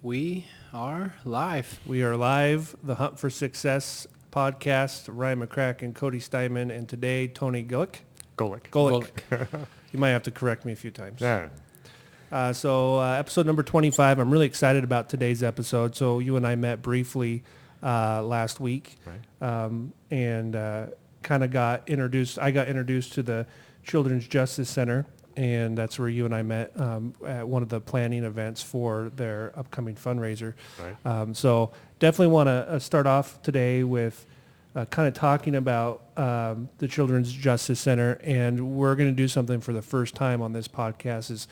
We are live. We are live, the Hunt for Success podcast. Ryan McCrack and Cody Steinman, and today Tony Golik. Golik. Golik. You might have to correct me a few times. Yeah. Episode number 25. I'm really excited about today's episode. So you and I met briefly last week, Right. and kind of got introduced. I got introduced to the Children's Justice Center, and that's where you and I met at one of the planning events for their upcoming fundraiser. Right. So definitely want to start off today with kind of talking about the Children's Justice Center, and we're going to do something for the first time on this podcast. Is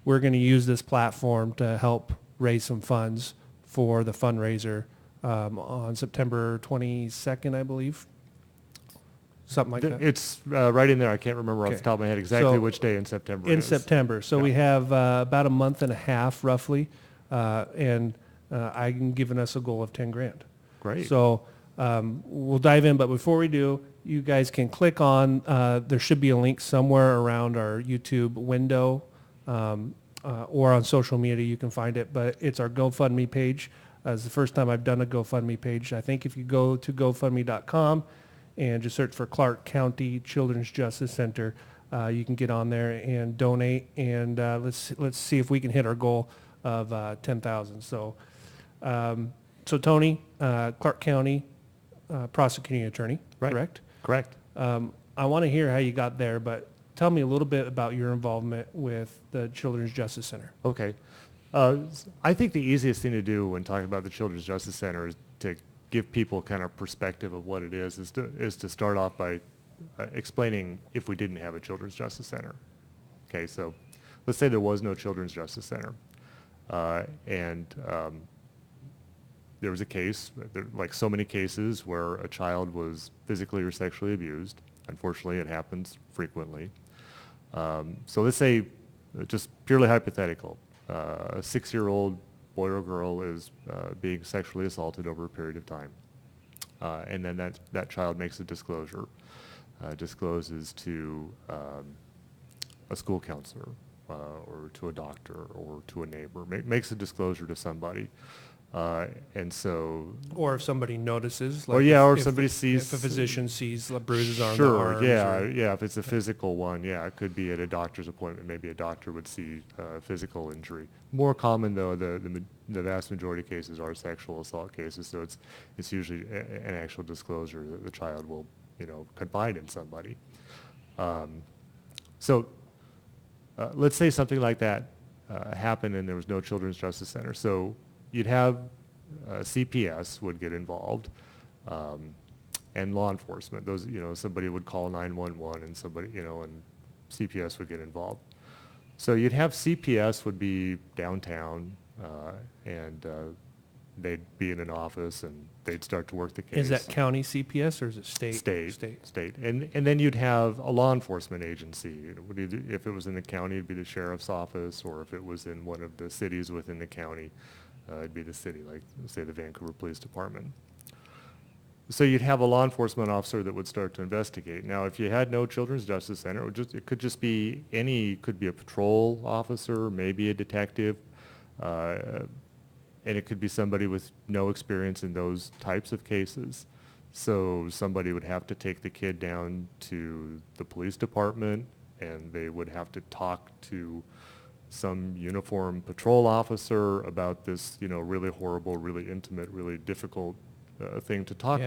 we're going to use this platform to help raise some funds for the fundraiser on September 22nd, I believe. Something like that. It's right in there. I can't remember off Okay. the top of my head exactly So, which day in September. In it is. September. So Yeah. we have about a month and a half roughly, and I'm giving us a goal of 10 grand. Great. So we'll dive in, but before we do, you guys can click on, there should be a link somewhere around our YouTube window or on social media, you can find it, but it's our GoFundMe page. It's the first time I've done a GoFundMe page. I think if you go to GoFundMe.com and just search for Clark County Children's Justice Center, you can get on there and donate, and let's see if we can hit our goal of 10,000. So Tony, Clark County prosecuting attorney, Right. correct? Correct. I want to hear how you got there, but tell me a little bit about your involvement with the Children's Justice Center. Okay. I think the easiest thing to do when talking about the Children's Justice Center is to give people kind of perspective of what it is to start off by explaining if we didn't have a Children's Justice Center. Okay, so let's say there was no Children's Justice Center, and there was a case, like so many cases, where a child was physically or sexually abused. Unfortunately, it happens frequently. So let's say, just purely hypothetical, a 6-year-old boy or girl is being sexually assaulted over a period of time. And then that child makes a disclosure, discloses to a school counselor or to a doctor or to a neighbor, makes a disclosure to somebody. And so, Or if somebody notices, or if somebody sees, if a physician sees bruises on the sure, arms. yeah, if it's a physical one, yeah, it could be at a doctor's appointment. Maybe a doctor would see physical injury. More common though, the vast majority of cases are sexual assault cases, so it's usually an actual disclosure that the child will, confide in somebody. Let's say something like that happened and there was no Children's Justice Center. So you'd have CPS would get involved, and law enforcement. Those, somebody would call 911 and somebody, and CPS would get involved. So you'd have CPS would be downtown, and they'd be in an office and they'd start to work the case. Is that county CPS or is it state? State. And then you'd have a law enforcement agency. If it was in the county, it'd be the sheriff's office, or if it was in one of the cities within the county, it'd be the city, like say the Vancouver Police Department. So you'd have a law enforcement officer that would start to investigate. Now, if you had no Children's Justice Center, it could just be could be a patrol officer, maybe a detective, and it could be somebody with no experience in those types of cases. So somebody would have to take the kid down to the police department, and they would have to talk to some uniformed patrol officer about this, really horrible, really intimate, really difficult thing to talk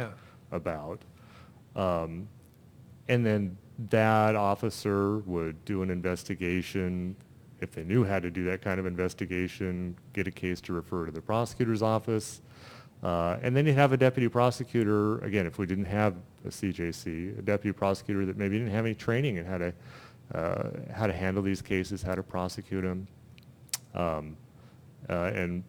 about. And then that officer would do an investigation. If they knew how to do that kind of investigation, get a case to refer to the prosecutor's office. And then you'd have a deputy prosecutor, again, if we didn't have a CJC, a deputy prosecutor that maybe didn't have any training in how to handle these cases, how to prosecute them. And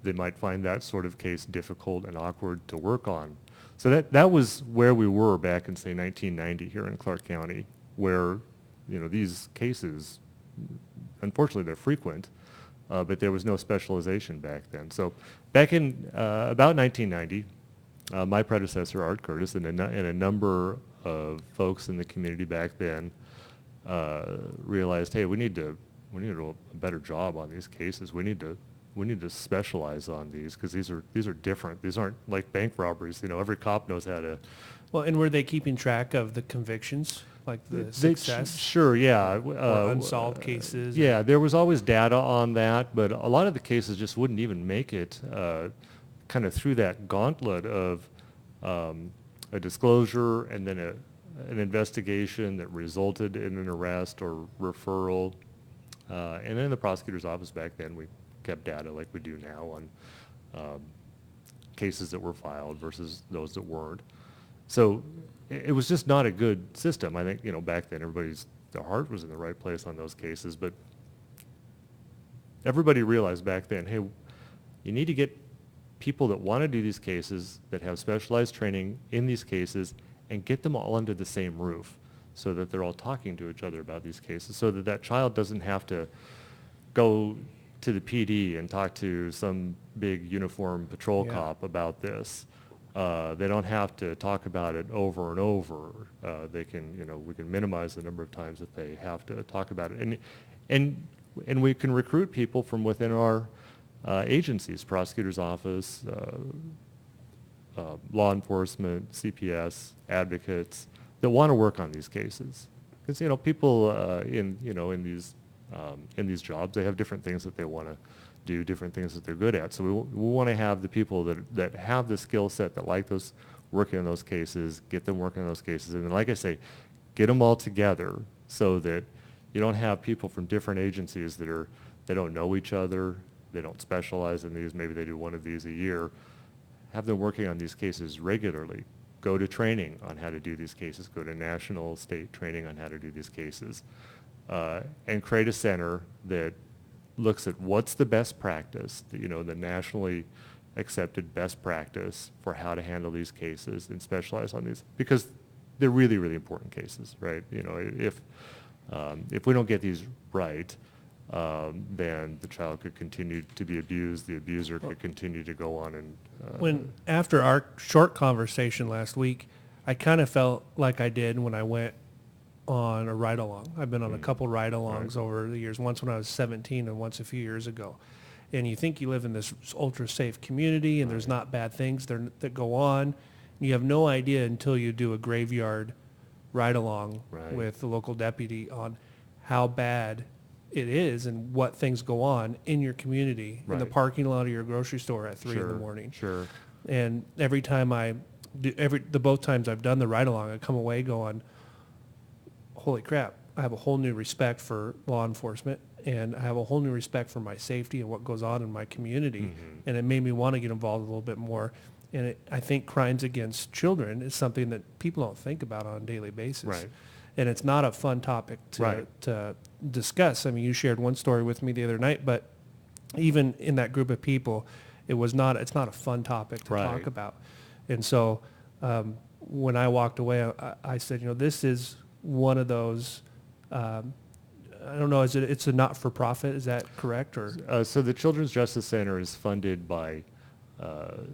they might find that sort of case difficult and awkward to work on. So that was where we were back in, say, 1990 here in Clark County, where, these cases, unfortunately, they're frequent, but there was no specialization back then. So back in about 1990, my predecessor, Art Curtis, and a number of folks in the community back then realized, hey, we need to do a better job on these cases. We need to to specialize on these because these are different. These aren't like bank robberies. You know, every cop knows how to. Well, and were they keeping track of the convictions, like the success Sure, yeah. or unsolved cases? Yeah, there was always data on that, but a lot of the cases just wouldn't even make it kind of through that gauntlet of a disclosure and then an investigation that resulted in an arrest or referral. And then in the prosecutor's office back then, we kept data like we do now on cases that were filed versus those that weren't. So it was just not a good system. I think, you know, back then their heart was in the right place on those cases, but everybody realized back then, hey, you need to get people that want to do these cases, that have specialized training in these cases, and get them all under the same roof so that they're all talking to each other about these cases, so that that child doesn't have to go to the PD and talk to some big uniformed patrol cop about this. They don't have to talk about it over and over. They can, you know, we can minimize the number of times that they have to talk about it, and we can recruit people from within our agencies, prosecutor's office, law enforcement, CPS, advocates that want to work on these cases. Because, you know, people in these jobs, they have different things that they want to do, different things that they're good at. So we want to have the people that have the skill set, that like those, working on those cases, get them working on those cases. And then, like I say, get them all together so that you don't have people from different agencies they don't know each other, they don't specialize in these, maybe they do one of these a year. Have them working on these cases regularly. Go to training on how to do these cases, go to national, state training on how to do these cases, and create a center that looks at what's the best practice, you know, the nationally accepted best practice for how to handle these cases and specialize on these, because they're really, really important cases, right? You know, if we don't get these right, then the child could continue to be abused, the abuser could continue to go on and... After our short conversation last week, I kind of felt like I did when I went on a ride-along. I've been on a couple ride-alongs over the years, once when I was 17 and once a few years ago. And you think you live in this ultra-safe community and there's not bad things that go on. You have no idea until you do a graveyard ride-along with the local deputy on how bad it is and what things go on in your community, in the parking lot of your grocery store at 3 in the morning. Sure. And every time both times I've done the ride-along, I come away going, holy crap, I have a whole new respect for law enforcement, and I have a whole new respect for my safety and what goes on in my community. Mm-hmm. And it made me want to get involved a little bit more. And I think crimes against children is something that people don't think about on a daily basis. Right. And it's not a fun topic to discuss. I mean, you shared one story with me the other night, but even in that group of people, it's not a fun topic to talk about. And so when I walked away, I said, you know, this is one of those, I don't know, it's a not-for-profit, is that correct? Or so the Children's Justice Center is funded by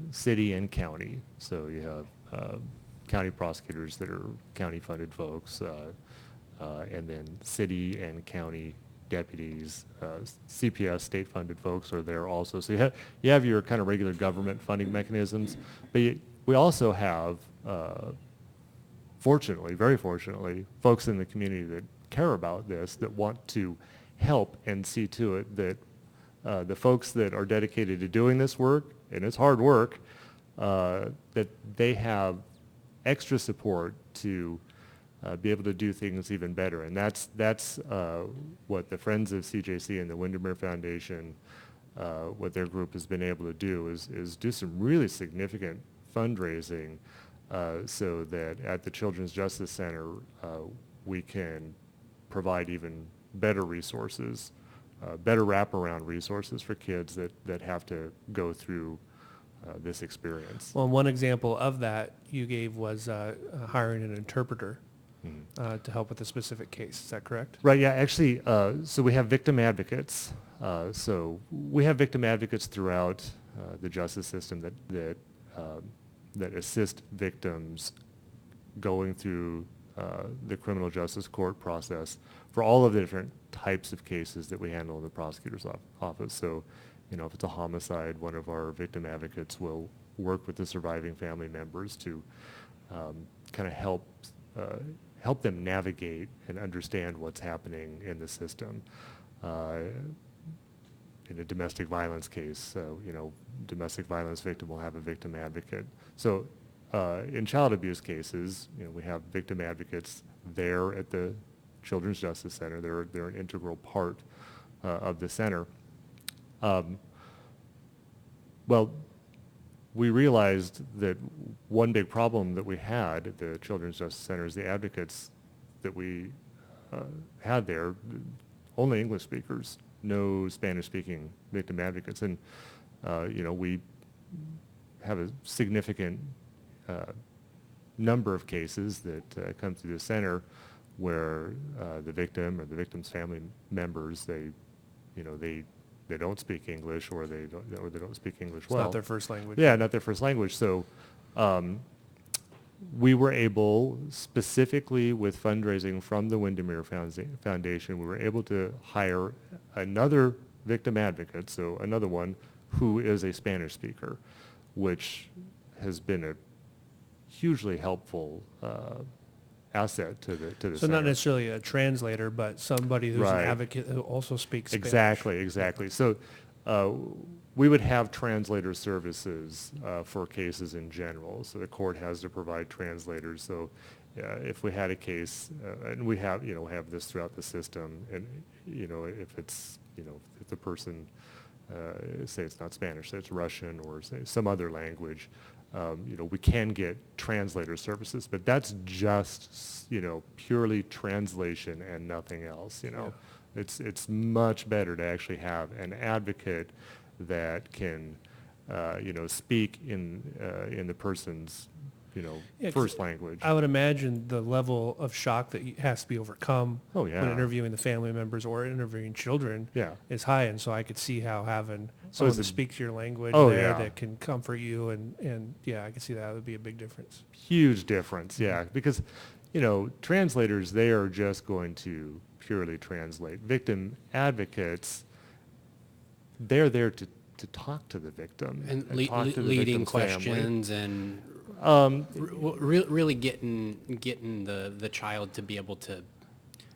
city and county. So you have county prosecutors that are county-funded folks, and then city and county deputies, CPS, state-funded folks are there also. So you have your kind of regular government funding mechanisms, but we also have, fortunately, very fortunately, folks in the community that care about this, that want to help and see to it that the folks that are dedicated to doing this work, and it's hard work, that they have extra support to be able to do things even better. And that's what the Friends of CJC and the Windermere Foundation, what their group has been able to do is do some really significant fundraising so that at the Children's Justice Center we can provide even better resources, better wraparound resources for kids that have to go through this experience. Well, one example of that you gave was hiring an interpreter to help with a specific case. Is that correct? Right, yeah, actually, so we have victim advocates. So we have victim advocates throughout the justice system that assist victims going through the criminal justice court process for all of the different types of cases that we handle in the prosecutor's office. So if it's a homicide, one of our victim advocates will work with the surviving family members to kind of help them navigate and understand what's happening in the system. In a domestic violence case, domestic violence victim will have a victim advocate. So in child abuse cases, we have victim advocates there at the Children's Justice Center. They're an integral part of the center. Well, we realized that one big problem that we had at the Children's Justice Center is the advocates that we had there, only English speakers, no Spanish-speaking victim advocates. And, we have a significant number of cases that come through the center where the victim or the victim's family members, they don't speak English, or they don't speak English well. It's not their first language. Yeah, not their first language. So we were able, specifically with fundraising from the Windermere Foundation, we were able to hire another victim advocate, so another one who is a Spanish speaker, which has been a hugely helpful asset to the So center. not necessarily a translator, but somebody who's Right. an advocate who also speaks Spanish. Exactly. So we would have translator services for cases in general. So the court has to provide translators. So if we had a case, and we have this throughout the system, and if it's if the person say it's not Spanish, say it's Russian or say some other language, we can get translator services, but that's just purely translation and nothing else. Yeah. It's much better to actually have an advocate that can speak in the person's Yeah, 'cause first language. I would imagine the level of shock that has to be overcome Oh, yeah. when interviewing the family members or interviewing children Yeah. is high. And so I could see how having So someone it's that a- speaks your language Oh, there yeah. that can comfort you and yeah, I could see that would be a big difference. Huge difference, yeah, because translators, they are just going to purely translate. Victim advocates, they're there to talk to the victim And talk to the leading victim's family. questions and really getting the child to be able to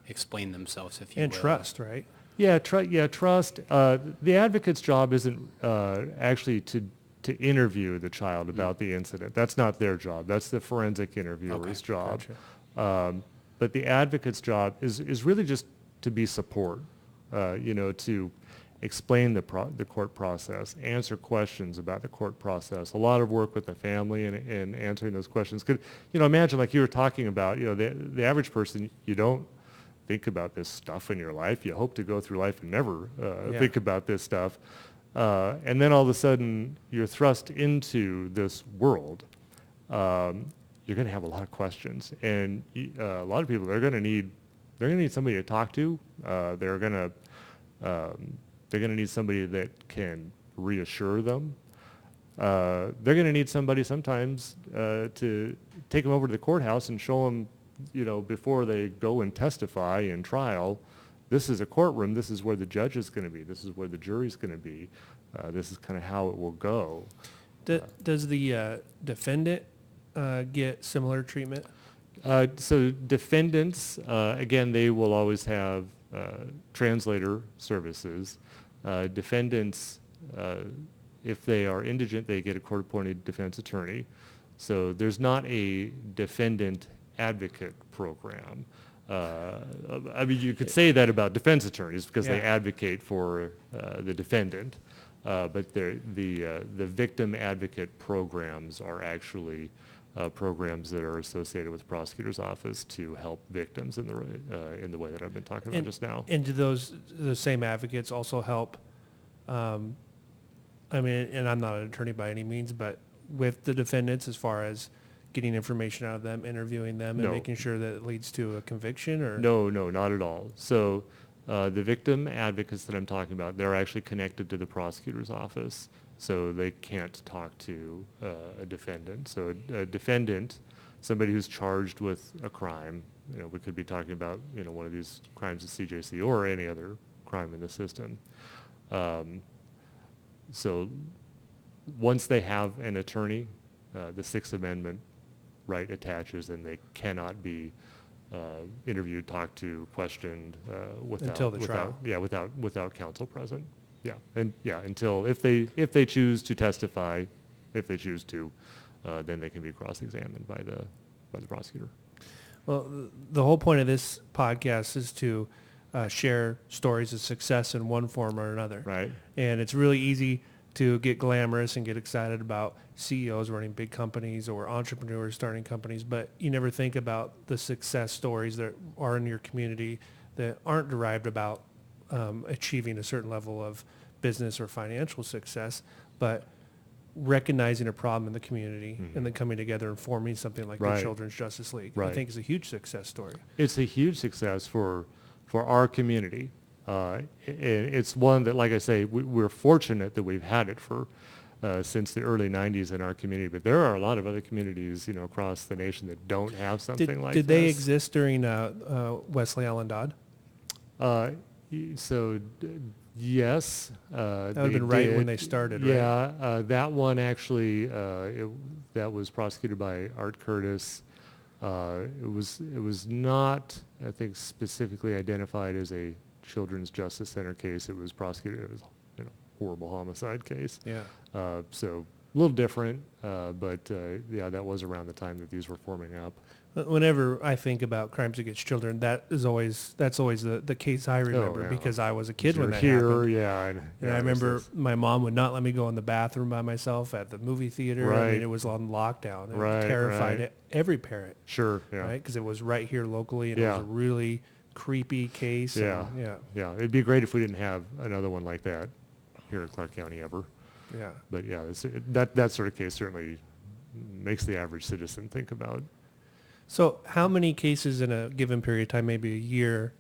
explain themselves, if you And will. trust, right? Yeah, trust. The advocate's job isn't actually to interview the child about the incident. That's not their job. That's the forensic interviewer's Okay, job. gotcha. But the advocate's job is really just to be support, to explain the court process, answer questions about the court process. A lot of work with the family and answering those questions. Could imagine, like you were talking about, the average person, you don't think about this stuff in your life. You hope to go through life and never think about this stuff. And then all of a sudden, you're thrust into this world. You're going to have a lot of questions, and a lot of people, they're going to need somebody to talk to. They're going to need somebody that can reassure them. They're going to need somebody sometimes to take them over to the courthouse and show them, before they go and testify in trial, this is a courtroom. This is where the judge is going to be. This is where the jury's going to be. This is kind of how it will go. Does the defendant get similar treatment? So defendants, again, they will always have translator services. Defendants, if they are indigent, they get a court-appointed defense attorney. So there's not a defendant advocate program. You could say that about defense attorneys because they advocate for the defendant, but the victim advocate programs are actually programs that are associated with the prosecutor's office to help victims in the way that I've been talking about just now. And do the same advocates also help? And I'm not an attorney by any means, but with the defendants as far as getting information out of them, interviewing them, and No. making sure that it leads to a conviction? Or No, not at all. So the victim advocates that I'm talking about, they're actually connected to the prosecutor's office, so they can't talk to a defendant. So a defendant, somebody who's charged with a crime, we could be talking about one of these crimes at CJC or any other crime in the system. So once they have an attorney, the Sixth Amendment right attaches, and they cannot be interviewed, talked to, questioned without Until the trial. without counsel present. Until if they choose to testify, if they choose to, then they can be cross-examined by the prosecutor. Well, the whole point of this podcast is to share stories of success in one form or another. Right. And it's really easy to get glamorous and get excited about CEOs running big companies or entrepreneurs starting companies, but you never think about the success stories that are in your community that aren't derived about achieving a certain level of business or financial success, but recognizing a problem in the community and then coming together and forming something like the Right. Children's Justice League. I Right. think is a huge success story. It's a huge success for our community. It's one that, like I say, we're fortunate that we've had it for since the early 90s in our community, but there are a lot of other communities, across the nation that don't have something like this. Did they exist during Wesley Allen Dodd? Yes. That would have been right when they started, right? Yeah, that one actually, that was prosecuted by Art Curtis. It was not, I think, specifically identified as a Children's Justice Center case. It was prosecuted as a horrible homicide case. Yeah. So a little different, but that was around the time that these were forming up. Whenever I think about crimes against children, that's always the case I remember yeah. because I was a kid when You're that here, happened. yeah. And I remember my mom would not let me go in the bathroom by myself at the movie theater. I Right. mean, it was on lockdown. It Right, terrified right. every parent, Sure, yeah. right? Because it was right here locally, and it Yeah. was a really creepy case. Yeah. And, yeah. Yeah, it'd be great if we didn't have another one like that here in Clark County ever. Yeah. But yeah, that sort of case certainly makes the average citizen think about. So how many cases in a given period of time, maybe a year,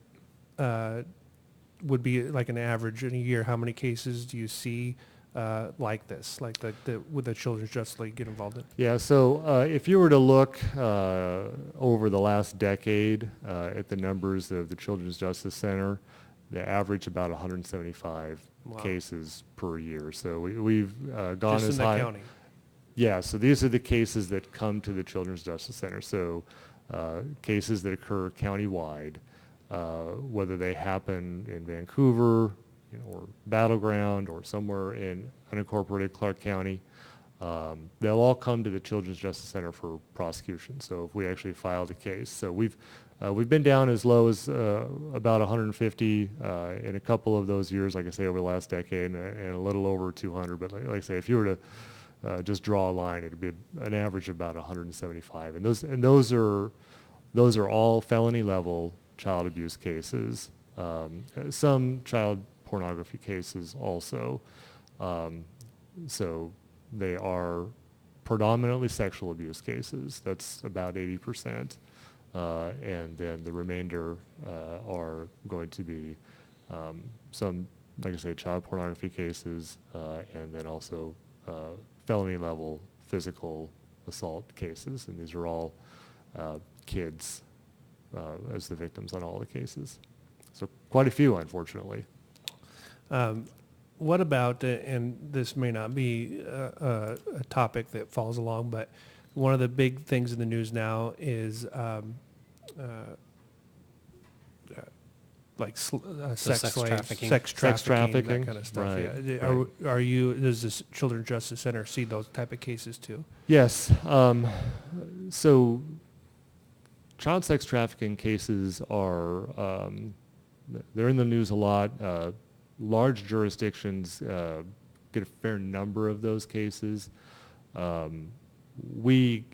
would be like an average in a year? How many cases do you see like this, like would the Children's Justice League get involved in? Yeah, so if you were to look over the last decade at the numbers of the Children's Justice Center, they average about 175 Wow. cases per year. So we've gone Just as in high. that county? Yeah, so these are the cases that come to the Children's Justice Center. So cases that occur countywide, whether they happen in Vancouver, or Battleground, or somewhere in unincorporated Clark County, they'll all come to the Children's Justice Center for prosecution. So if we actually filed a case, so we've been down as low as about 150 in a couple of those years, like I say, over the last decade, and a little over 200. But like I say, if you were to just draw a line, it'd be an average of about 175, and those are all felony level child abuse cases. Some child pornography cases also. So they are predominantly sexual abuse cases. That's about 80%, and then the remainder are going to be some, like I say, child pornography cases, and then also felony level physical assault cases, and these are all kids as the victims on all the cases. So quite a few, unfortunately. What about, and this may not be a topic that falls along, but one of the big things in the news now is like sex slaves, trafficking. sex trafficking, that kind of stuff. Right, Yeah. Does the Children's Justice Center see those type of cases too? Yes. So child sex trafficking cases are, they're in the news a lot. Large jurisdictions get a fair number of those cases. We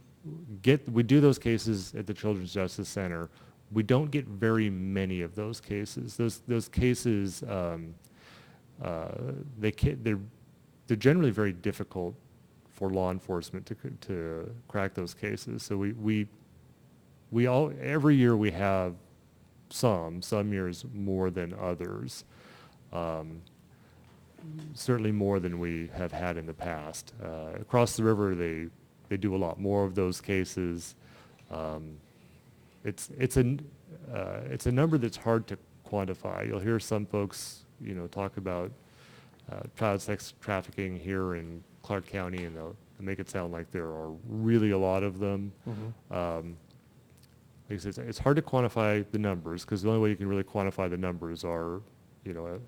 do those cases at the Children's Justice Center. We don't get very many of those cases. Those cases, they're generally very difficult for law enforcement to crack those cases. So every year we have some years more than others. Certainly more than we have had in the past. Across the river, they do a lot more of those cases. It's a number that's hard to quantify. You'll hear some folks, talk about child sex trafficking here in Clark County, and they'll make it sound like there are really a lot of them. Like I said, it's hard to quantify the numbers, because the only way you can really quantify the numbers are, a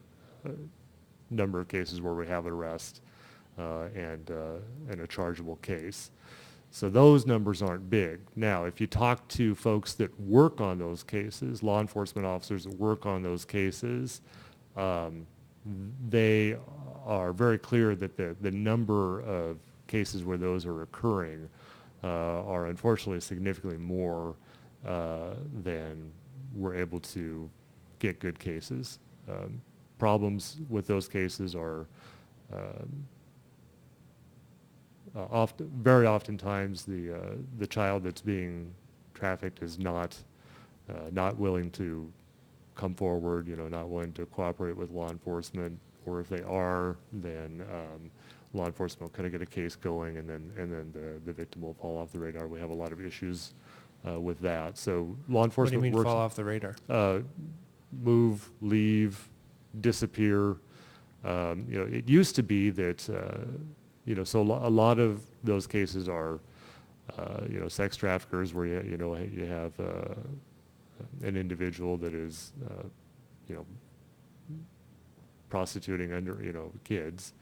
number of cases where we have an arrest and a chargeable case. So those numbers aren't big. Now, if you talk to folks that work on those cases, law enforcement officers that work on those cases, they are very clear that the number of cases where those are occurring are unfortunately significantly more than we're able to get good cases. Problems with those cases are very oftentimes the child that's being trafficked is not willing to come forward, not willing to cooperate with law enforcement, or if they are, then law enforcement will kind of get a case going, and then the victim will fall off the radar. We have a lot of issues with that. So law enforcement What do you mean works, fall off the radar? move, leave, disappear. It used to be that, so a lot of those cases are, sex traffickers where you have an individual that is, prostituting under, kids.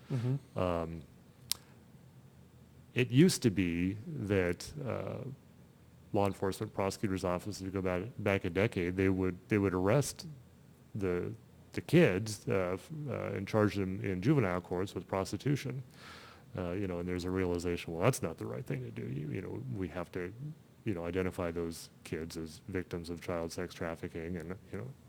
It used to be that law enforcement prosecutors' offices, to go back a decade, they would arrest the kids and charge them in juvenile courts with prostitution. And there's a realization, well, that's not the right thing to do. We have to, identify those kids as victims of child sex trafficking, and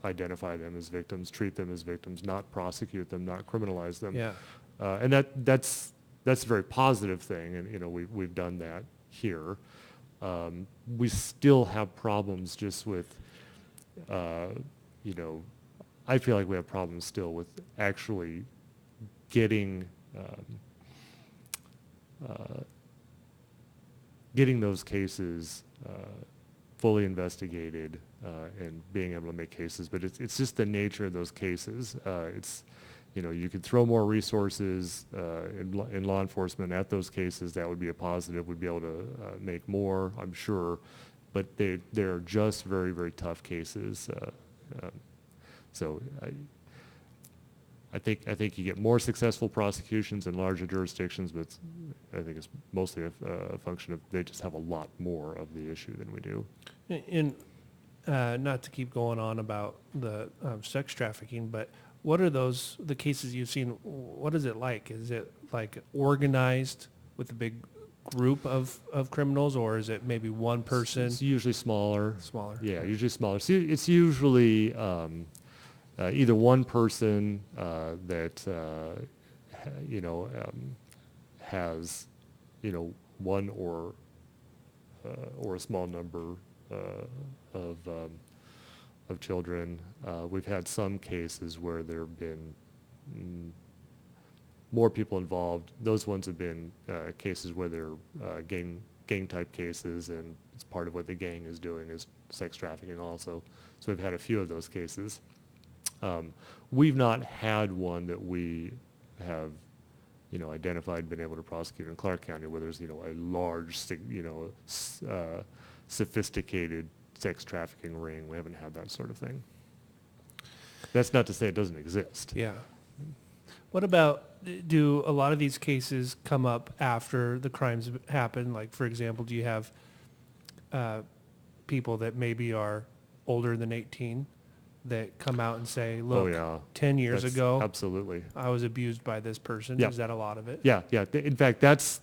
identify them as victims, treat them as victims, not prosecute them, not criminalize them. Yeah. And that's a very positive thing, and we've done that here. We still have problems just with, I feel like we have problems still with actually getting those cases fully investigated and being able to make cases. But it's just the nature of those cases. You could throw more resources in law enforcement at those cases. That would be a positive. We'd be able to make more, I'm sure. But they're just very, very tough cases. So I think you get more successful prosecutions in larger jurisdictions, but I think it's mostly a function of they just have a lot more of the issue than we do. And not to keep going on about the sex trafficking, but what are the cases you've seen? What is it like? Is it like organized with a big group of criminals, or is it maybe one person? It's usually smaller. Smaller. Yeah, usually smaller. So it's usually either one person that has one or a small number of children. We've had some cases where there have been more people involved. Those ones have been cases where they're gang type cases, and it's part of what the gang is doing is sex trafficking also. So we've had a few of those cases. We've not had one that we have, identified, been able to prosecute in Clark County where there's, a large, sophisticated sex trafficking ring. We haven't had that sort of thing. That's not to say it doesn't exist. Yeah. What about, do a lot of these cases come up after the crimes happen? Like, for example, do you have people that maybe are older than 18 that come out and say, look, Oh, yeah. 10 years That's ago, absolutely. I was abused by this person? Yeah. Is that a lot of it? Yeah. In fact, that's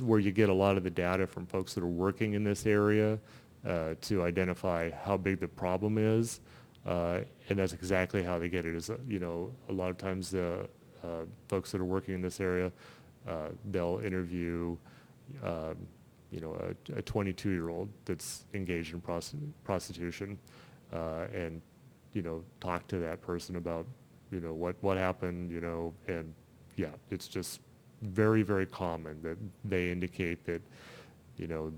where you get a lot of the data from folks that are working in this area to identify how big the problem is. And that's exactly how they get it. Is a lot of times the folks that are working in this area, they'll interview a 22-year-old that's engaged in prostitution, and talk to that person about what happened, and yeah, it's just very, very common that they indicate that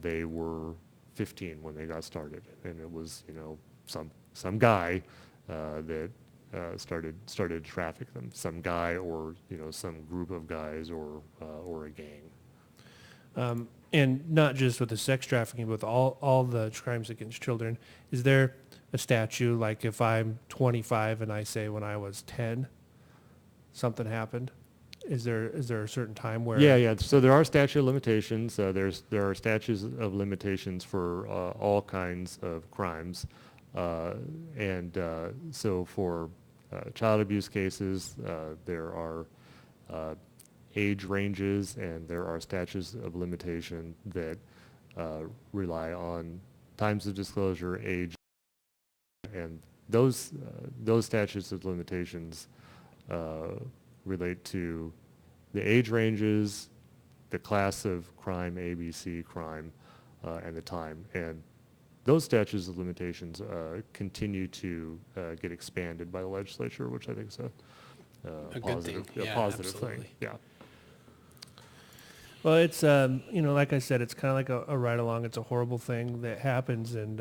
they were 15 when they got started, and it was some guy that started to traffic them, some guy or some group of guys or a gang. And not just with the sex trafficking, but with all the crimes against children. Is there a statute, like if I'm 25 and I say when I was 10, something happened? Is there a certain time where? Yeah. So there are statute of limitations. There are statutes of limitations for all kinds of crimes, and so for child abuse cases, there are age ranges, and there are statutes of limitation that rely on times of disclosure, age, and those statutes of limitations relate to the age ranges, the class of crime, ABC crime, and the time. And those statutes of limitations continue to get expanded by the legislature, which I think is A good positive, thing. a Yeah, positive absolutely. thing. Yeah. Well, it's like I said, it's kind of like a ride along. It's a horrible thing that happens, and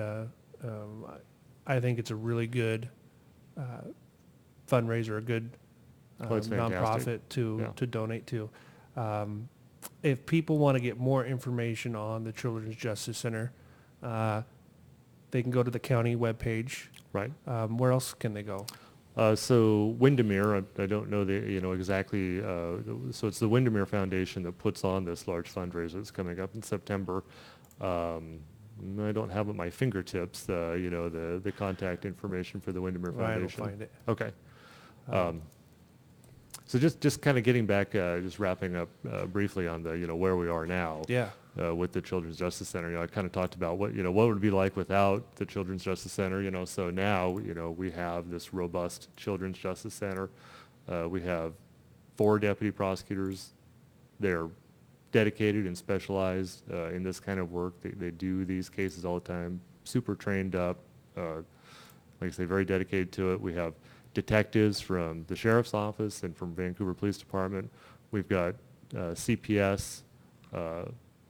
I think it's a really good fundraiser, a good Oh, it's fantastic. nonprofit to Yeah. to donate to. If people want to get more information on the Children's Justice Center, they can go to the county webpage. Right. Where else can they go? So Windermere, I don't know exactly. So it's the Windermere Foundation that puts on this large fundraiser that's coming up in September. I don't have at my fingertips, the contact information for the Windermere Foundation. Right, I'll find it. Okay. So just kind of getting back, just wrapping up briefly on the where we are now. Yeah. With the Children's Justice Center, I kind of talked about what would it be like without the Children's Justice Center. So now we have this robust Children's Justice Center. We have 4 deputy prosecutors. They're dedicated and specialized in this kind of work. They do these cases all the time. Super trained up. Like I say, very dedicated to it. We have detectives from the sheriff's office and from Vancouver Police Department. We've got CPS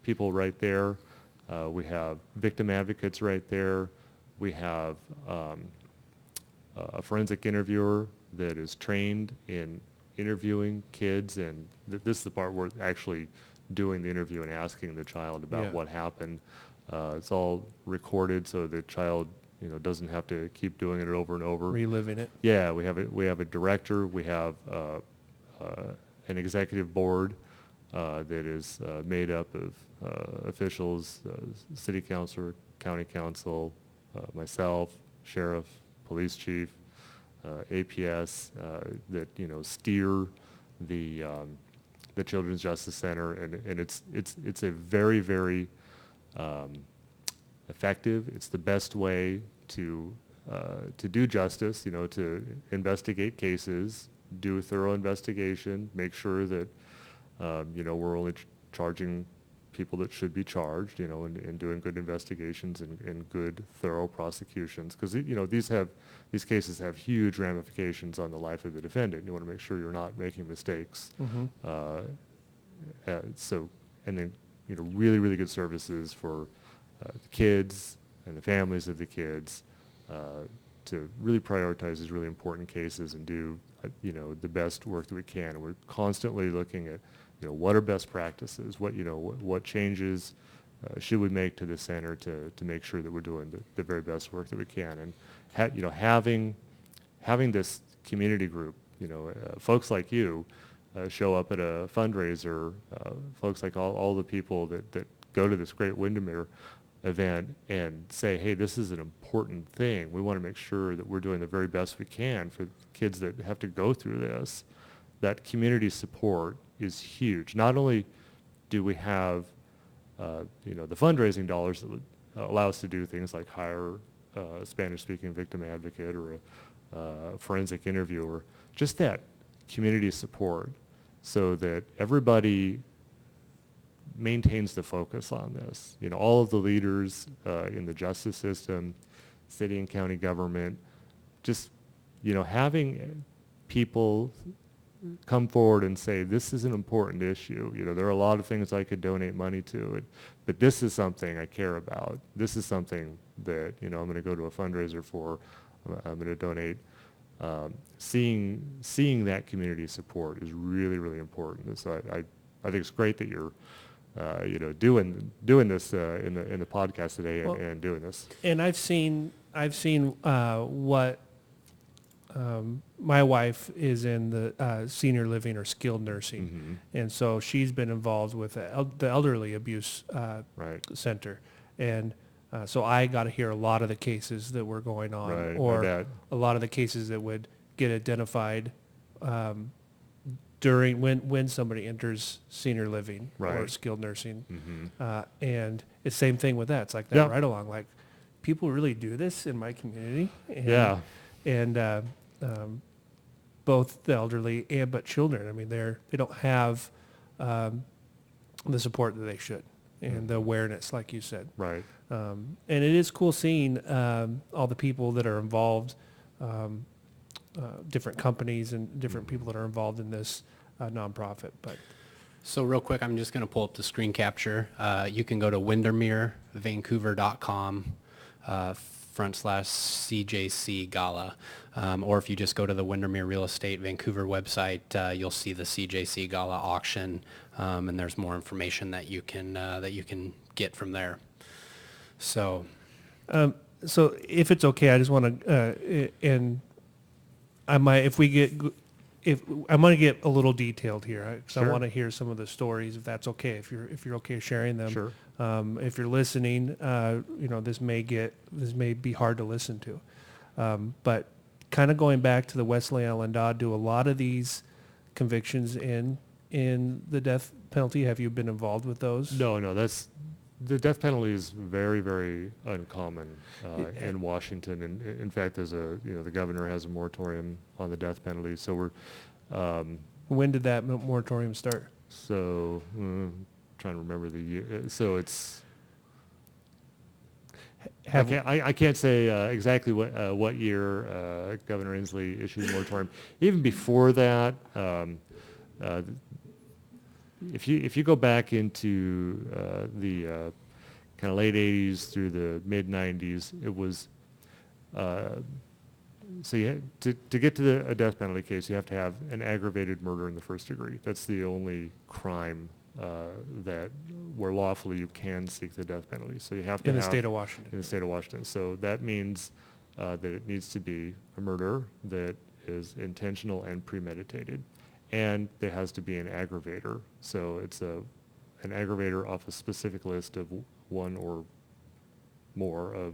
people right there. We have victim advocates right there. We have a forensic interviewer that is trained in interviewing kids, and this is the part where actually doing the interview and asking the child about what happened. It's all recorded so the child doesn't have to keep doing it over and over. Reliving it. Yeah, we have a director. We have an executive board that is made up of officials, city councilor, county council, myself, sheriff, police chief, APS that steer the Children's Justice Center, and it's a very, very effective. It's the best way to do justice. To investigate cases, do a thorough investigation, make sure that we're only charging people that should be charged, and doing good investigations and good thorough prosecutions, because these cases have huge ramifications on the life of the defendant. You want to make sure you're not making mistakes. Mm-hmm. And then really, really good services for the kids and the families of the kids to really prioritize these really important cases and do the best work that we can. And we're constantly looking at what are best practices, what changes should we make to the center to make sure that we're doing the very best work that we can. And having this community group, folks like you show up at a fundraiser, folks like all the people that go to this great Windermere event and say, hey, this is an important thing. We want to make sure that we're doing the very best we can for kids that have to go through this. That community support is huge. Not only do we have the fundraising dollars that would allow us to do things like hire a Spanish-speaking victim advocate or a forensic interviewer, just that community support so that everybody maintains the focus on this. All of the leaders in the justice system, city and county government, just having people come forward and say, this is an important issue. There are a lot of things I could donate money to, but this is something I care about. This is something that, I'm going to go to a fundraiser for. I'm going to donate seeing that community support is really, really important. So I think it's great that you're doing this in the podcast today and doing this. And I've seen what my wife is in the senior living or skilled nursing, and so she's been involved with the elderly abuse Right. center, and so I got to hear a lot of the cases that were going on, Right, I or bet. a lot of the cases that would get identified during when somebody enters senior living or Right. skilled nursing, Mm-hmm. and it's same thing with that. It's like that Yeah. right along, like people really do this in my community, and, Yeah. and both the elderly but children. I mean, they don't have the support that they should, and the awareness, like you said. Right. And it is cool seeing all the people that are involved, different companies and different people that are involved in this nonprofit. But So real quick, I'm just going to pull up the screen capture. You can go to windermerevancouver.com /CJC Gala. Or if you just go to the Windermere Real Estate Vancouver website, you'll see the CJC Gala auction, and there's more information that you can get from there. So so if it's okay, I just want to, and I might, if I'm going to get a little detailed here, because I Sure. want to hear some of the stories, if that's okay, if you're okay sharing them. Sure. If you're listening, this may be hard to listen to, but kind of going back to the Wesley Allen Dodd, do a lot of these convictions in the death penalty? Have you been involved with those? No, the death penalty is very, very uncommon in Washington, and in fact, the governor has a moratorium on the death penalty. So we're When did that moratorium start? trying to remember the year. So it's Have I can't say exactly what year Governor Inslee issued the moratorium. Even before that, if you go back into the kind of late 80s through the mid 90s, it was so to get to a death penalty case, you have to have an aggravated murder in the first degree. That's the only crime where lawfully you can seek the death penalty. So you have to in the have state of Washington? in the state of Washington. So that means that it needs to be a murder that is intentional and premeditated, and there has to be an aggravator. So it's an aggravator off a specific list of one or more of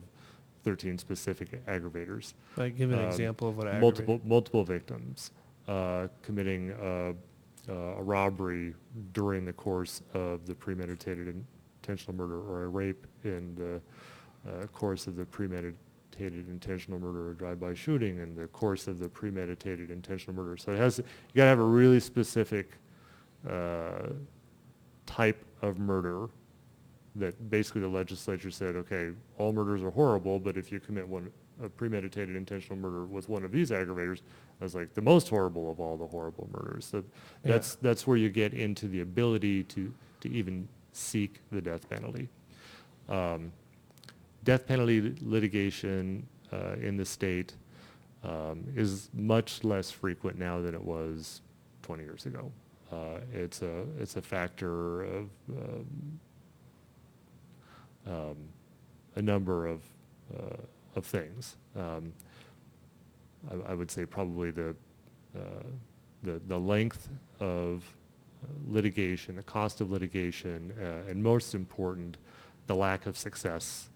13 specific aggravators. Like, give an example of what aggravated. Multiple victims committing a robbery during the course of the premeditated intentional murder, or a rape in the course of the premeditated intentional murder, or drive-by shooting in the course of the premeditated intentional murder. So you got to have a really specific type of murder that basically the legislature said, okay, all murders are horrible, but if you commit a premeditated intentional murder with one of these aggravators, that's like the most horrible of all the horrible murders. So that's where you get into the ability to even seek the death penalty. Death penalty litigation in the state is much less frequent now than it was 20 years ago. It's a factor of a number of things. I would say probably the length of litigation, the cost of litigation, and most important, the lack of success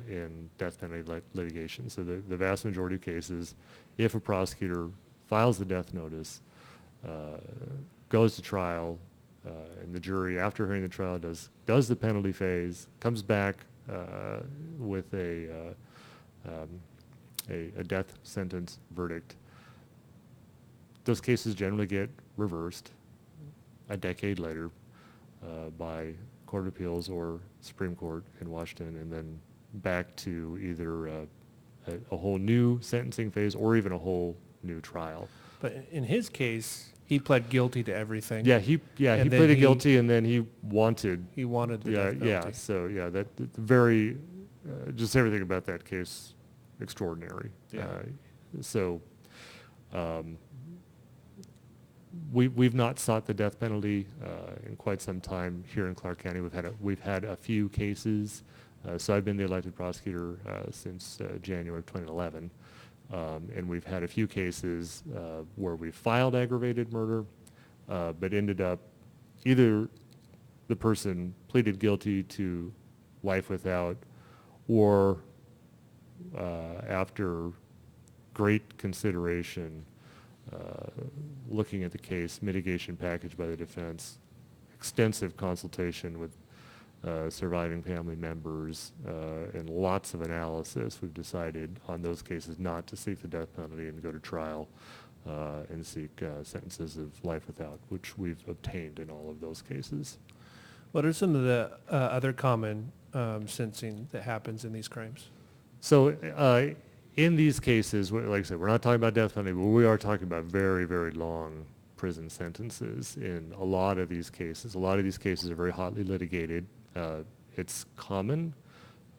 in death penalty litigation. So the vast majority of cases, if a prosecutor files the death notice, goes to trial, and the jury, after hearing the trial, does the penalty phase, comes back with a death sentence verdict, those cases generally get reversed a decade later by Court of Appeals or Supreme Court in Washington, and then back to either a whole new sentencing phase or even a whole new trial. But in his case, he pled guilty to everything. He And then pleaded guilty, and then he wanted the death penalty. So that very just everything about that case extraordinary. Yeah. So We've not sought the death penalty in quite some time here in Clark County. We've had a few cases. So I've been the elected prosecutor since January of 2011, and we've had a few cases where we filed aggravated murder, but ended up either the person pleaded guilty to life without, or after great consideration, looking at the case, mitigation package by the defense, extensive consultation with surviving family members, and lots of analysis, we've decided on those cases not to seek the death penalty and go to trial and seek sentences of life without, which we've obtained in all of those cases. What are some of the other common sentencing that happens in these crimes? So in these cases, like I said, we're not talking about death penalty, but we are talking about very, very long prison sentences in a lot of these cases. A lot of these cases are very hotly litigated. It's common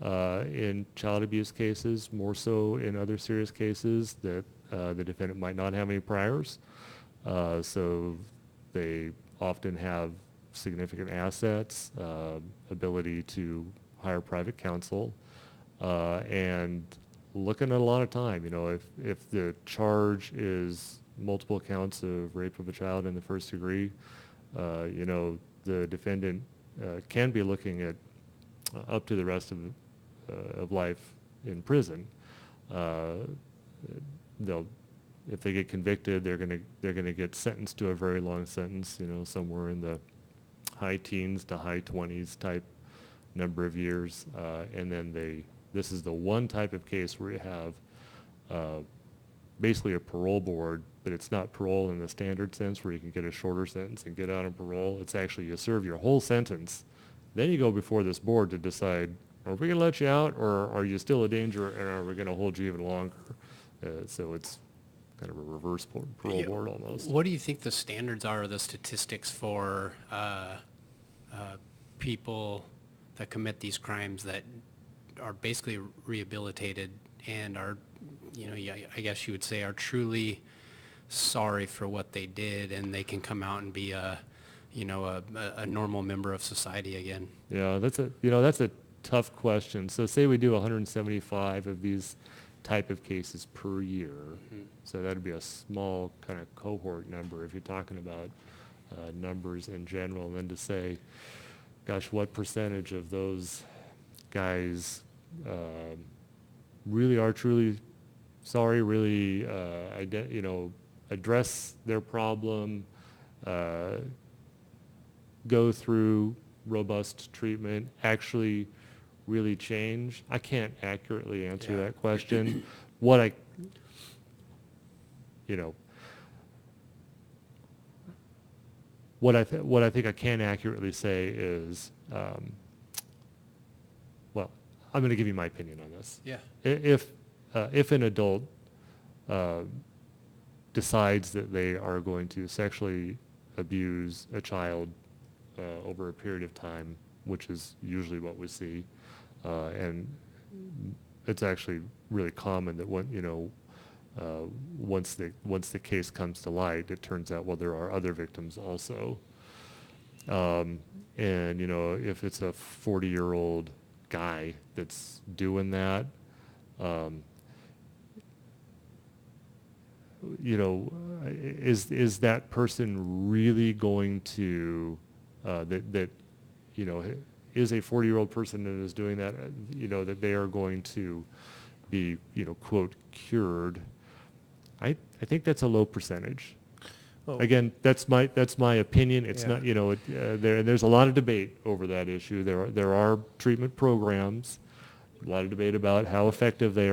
in child abuse cases, more so in other serious cases, that the defendant might not have any priors. So they often have significant assets, ability to hire private counsel, and looking at a lot of time. You know, if the charge is multiple counts of rape of a child in the first degree, you know, the defendant can be looking at up to the rest of life in prison. If they get convicted, they're gonna get sentenced to a very long sentence. You know, somewhere in the high teens to high 20s type number of years, and then this is the one type of case where you have basically a parole board, but it's not parole in the standard sense where you can get a shorter sentence and get out on parole. It's actually you serve your whole sentence, then you go before this board to decide, are we going to let you out, or are you still a danger, and are we going to hold you even longer? So it's kind of a reverse parole board almost. What do you think the standards are, or the statistics for people that commit these crimes that are basically rehabilitated and are, you know, I guess you would say are truly sorry for what they did, and they can come out and be a normal member of society again? Yeah, that's a tough question. So say we do 175 of these type of cases per year. Mm-hmm. So that'd be a small kind of cohort number if you're talking about numbers in general. And then to say, gosh, what percentage of those guys really are truly sorry, really address their problem, go through robust treatment, actually really change? I can't accurately answer that question. What I think I can accurately say is, well, I'm going to give you my opinion on this. Yeah. If an adult decides that they are going to sexually abuse a child over a period of time, which is usually what we see, and it's actually really common that once the case comes to light, it turns out, well, there are other victims also. And if it's a 40-year-old guy that's doing that, is that person really going to is a 40-year-old person that is doing that, that they are going to be, quote, cured? I think that's a low percentage. Oh. Again, that's my opinion. It's not, there's a lot of debate over that issue. There are treatment programs, a lot of debate about how effective they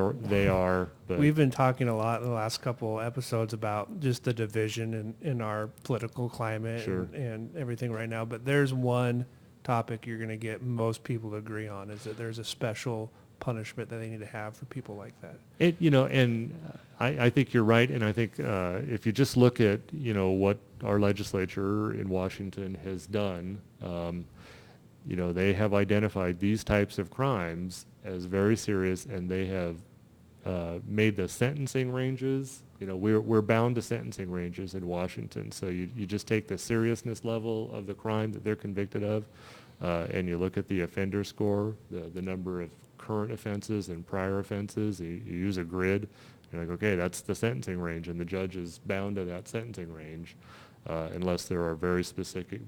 are. But we've been talking a lot in the last couple episodes about just the division in our political climate. Sure. and everything right now. But there's one topic you're going to get most people to agree on, is that there's a special punishment that they need to have for people like that. And I think you're right. And I think if you just look at, what our legislature in Washington has done, they have identified these types of crimes as very serious, and they have made the sentencing ranges. We're bound to sentencing ranges in Washington. So you just take the seriousness level of the crime that they're convicted of, and you look at the offender score, the number of current offenses and prior offenses. You use a grid. You're like, okay, that's the sentencing range, and the judge is bound to that sentencing range, unless there are very specific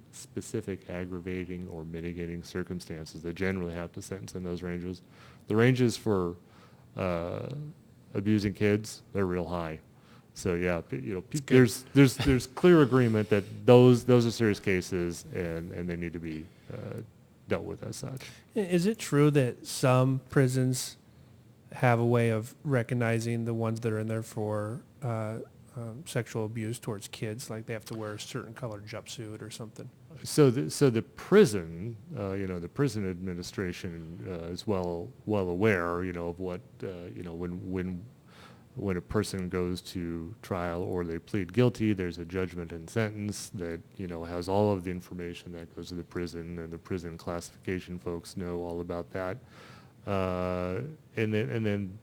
aggravating or mitigating circumstances. They generally have to sentence in those ranges. The ranges for abusing kids, they're real high. So yeah, there's clear agreement that those are serious cases, and they need to be dealt with as such. Is it true that some prisons have a way of recognizing the ones that are in there for sexual abuse towards kids, like they have to wear a certain colored jumpsuit or something? So the prison, the prison administration is well aware, of what, when a person goes to trial or they plead guilty, there's a judgment and sentence that, has all of the information that goes to the prison, and the prison classification folks know all about that. And then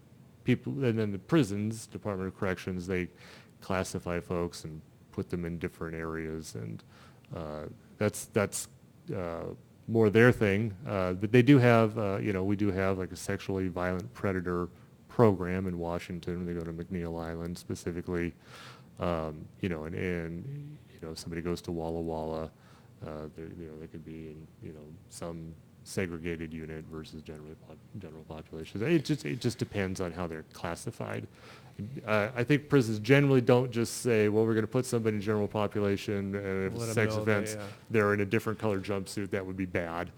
the prisons, Department of Corrections, they classify folks and put them in different areas, and that's more their thing. But they do have, we do have like a sexually violent predator program in Washington. They go to McNeil Island specifically, and if somebody goes to Walla Walla, they could be in, some segregated unit versus general population. It just depends on how they're classified. I think prisons generally don't just say, well, we're going to put somebody in general population, and if it's a sex offense, they're in a different colored jumpsuit. That would be bad.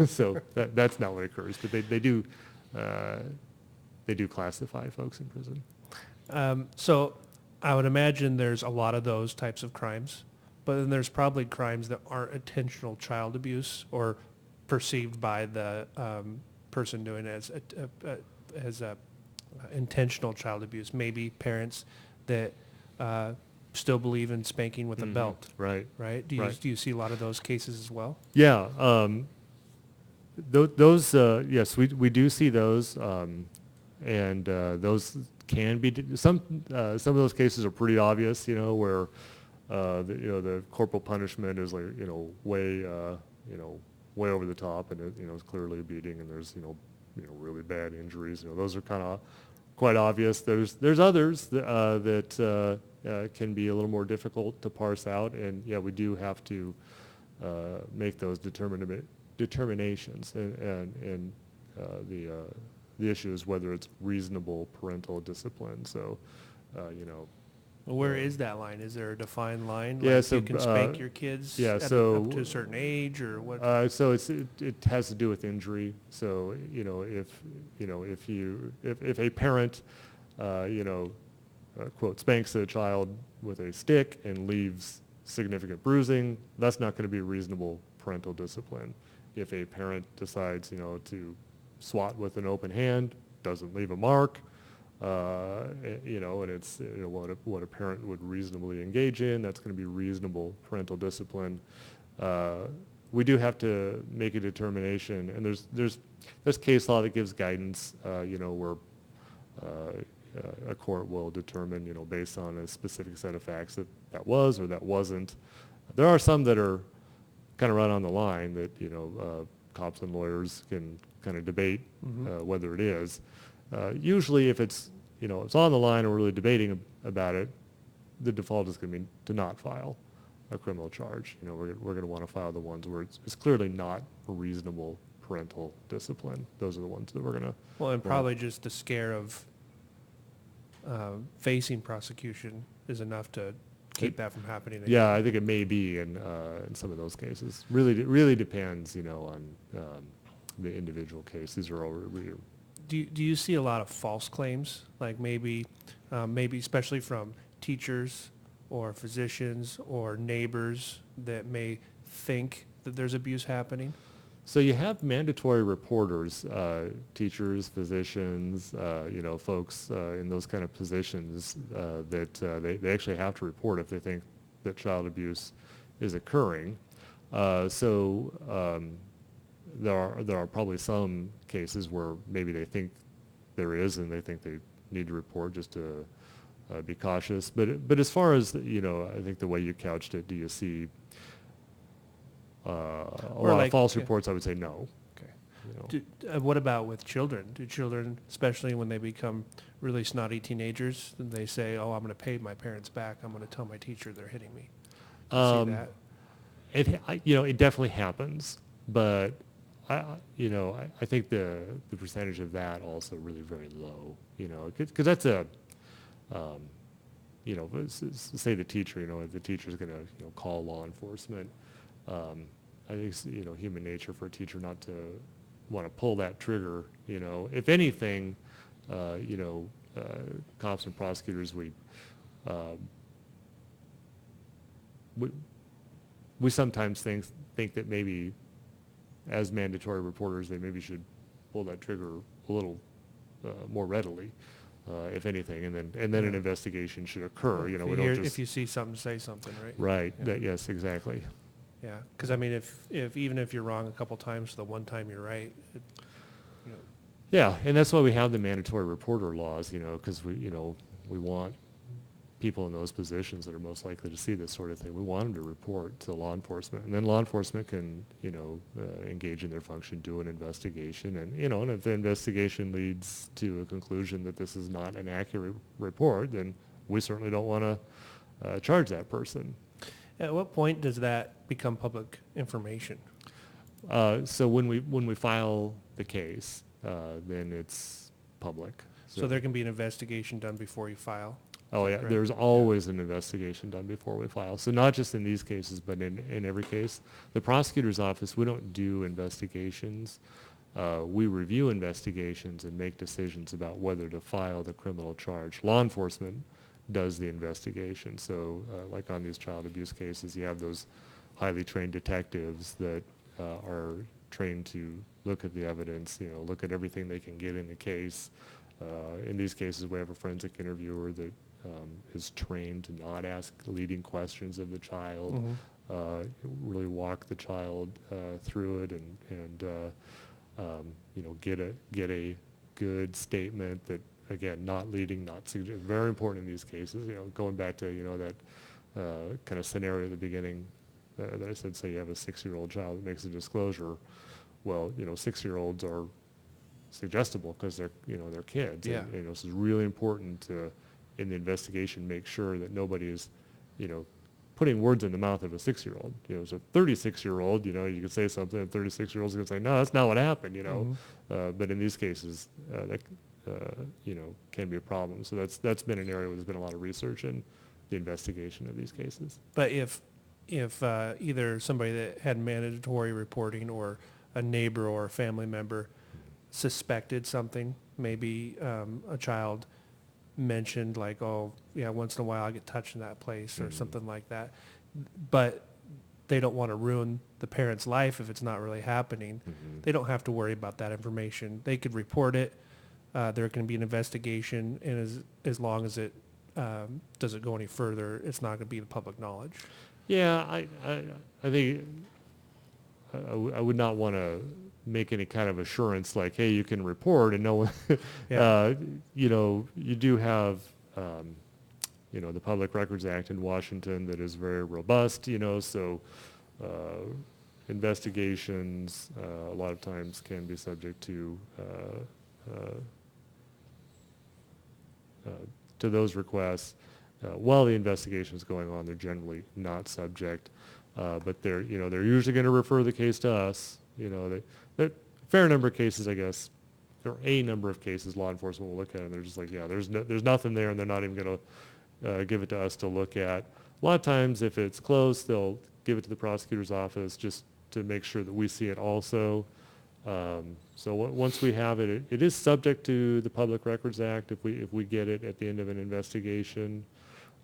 So that's not what occurs. But they do classify folks in prison. So I would imagine there's a lot of those types of crimes, but then there's probably crimes that aren't intentional child abuse or perceived by the person doing it as intentional child abuse. Maybe parents that still believe in spanking with a belt. Right. Right. Do you see a lot of those cases as well? Yeah. Those yes, we do see those, and those can be some of those cases are pretty obvious. Where the corporal punishment is like way over the top, and it's clearly a beating, and there's really bad injuries. Those are kind of quite obvious. There's others that can be a little more difficult to parse out, and yeah, we do have to make those determinations, and the issue is whether it's reasonable parental discipline. So, Where is that line? Is there a defined line? Yeah, like so you can spank your kids up to a certain age, or what? So it has to do with injury. So if a parent quote spanks a child with a stick and leaves significant bruising, that's not going to be reasonable parental discipline. If a parent decides to swat with an open hand, doesn't leave a mark, and it's what a parent would reasonably engage in, that's going to be reasonable parental discipline. We do have to make a determination, and there's case law that gives guidance, where a court will determine, based on a specific set of facts that was or that wasn't. There are some that are kind of right on the line that cops and lawyers can kind of debate whether it is. Usually, if it's it's on the line and we're really debating about it, the default is going to be to not file a criminal charge. We're going to want to file the ones where it's clearly not a reasonable parental discipline. Those are the ones that we're going to. Well, and probably just the scare of facing prosecution is enough to keep that from happening again. Yeah, I think it may be in some of those cases. Really depends, on the individual case. These are all really. Do you see a lot of false claims, like maybe especially from teachers or physicians or neighbors that may think that there's abuse happening? So you have mandatory reporters, teachers, physicians, folks in those kind of positions that they actually have to report if they think that child abuse is occurring. There are probably some cases where maybe they think there is and they think they need to report, just to be cautious. But as far as, I think the way you couched it, do you see a lot of false reports? I would say no. Okay. What about with children? Do children, especially when they become really snotty teenagers, they say, "Oh, I'm going to pay my parents back. I'm going to tell my teacher they're hitting me." Do you see that? It definitely happens, but I think the percentage of that also really very low, because that's say the teacher, if the teacher's going to, call law enforcement, I think it's, human nature for a teacher not to want to pull that trigger, if anything, cops and prosecutors, we sometimes think that maybe as mandatory reporters, they maybe should pull that trigger a little more readily, if anything, and then an investigation should occur. If you see something, say something, right? Right. Yeah. Yes, exactly. Yeah, because I mean, if even if you're wrong a couple times, the one time you're right. Yeah, and that's why we have the mandatory reporter laws, because we want people in those positions that are most likely to see this sort of thing. We want them to report to law enforcement, and then law enforcement can, engage in their function, do an investigation, and and if the investigation leads to a conclusion that this is not an accurate report, then we certainly don't want to charge that person. At what point does that become public information? So when we file the case, then it's public. So there can be an investigation done before you file? Oh yeah, correct? there's always an investigation done before we file. So not just in these cases, but in every case. The prosecutor's office, we don't do investigations. We review investigations and make decisions about whether to file the criminal charge. Law enforcement does the investigation. So like on these child abuse cases, you have those highly trained detectives that are trained to look at the evidence, look at everything they can get in the case. In these cases, we have a forensic interviewer that is trained to not ask leading questions of the child, really walk the child through it, and get a good statement that, again, not leading, not suggesting. Very important in these cases. Going back to that kind of scenario at the beginning that I said, say you have a 6-year-old child that makes a disclosure. Well, 6-year-olds are suggestible because they're kids. Yeah. And, it's really important to, in the investigation, make sure that nobody is, putting words in the mouth of a 6-year-old. So 36-year-old, you can say something, and 36-year-old's going to say, no, that's not what happened, But in these cases, that, can be a problem. So that's been an area where there's been a lot of research in the investigation of these cases. But if either somebody that had mandatory reporting or a neighbor or a family member suspected something, maybe a child mentioned like, oh, yeah, once in a while I get touched in that place or something like that, but they don't want to ruin the parent's life if it's not really happening, they don't have to worry about that information. They could report it. There can be an investigation, and as long as it doesn't go any further, it's not going to be the public knowledge. Yeah, I think I would not want to make any kind of assurance like, hey, you can report, and no one, you do have, the Public Records Act in Washington that is very robust, so investigations a lot of times can be subject to those requests. While the investigation is going on, they're generally not subject, but they're usually going to refer the case to us. A fair number of cases, I guess, there are a number of cases law enforcement will look at, and they're just like, yeah, there's nothing there, and they're not even going to give it to us to look at. A lot of times, if it's close, they'll give it to the prosecutor's office just to make sure that we see it also. So once we have it, it is subject to the Public Records Act if we get it at the end of an investigation.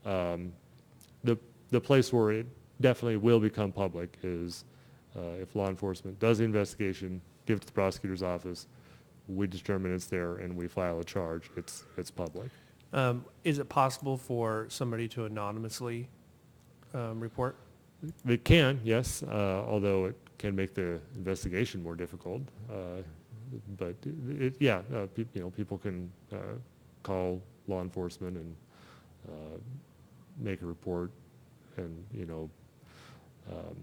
The place where it definitely will become public is if law enforcement does the investigation, give it to the prosecutor's office, we determine it's there, and we file a charge, it's public. Is it possible for somebody to anonymously report? It can, yes, although it can make the investigation more difficult. but people can call law enforcement and make a report, and um,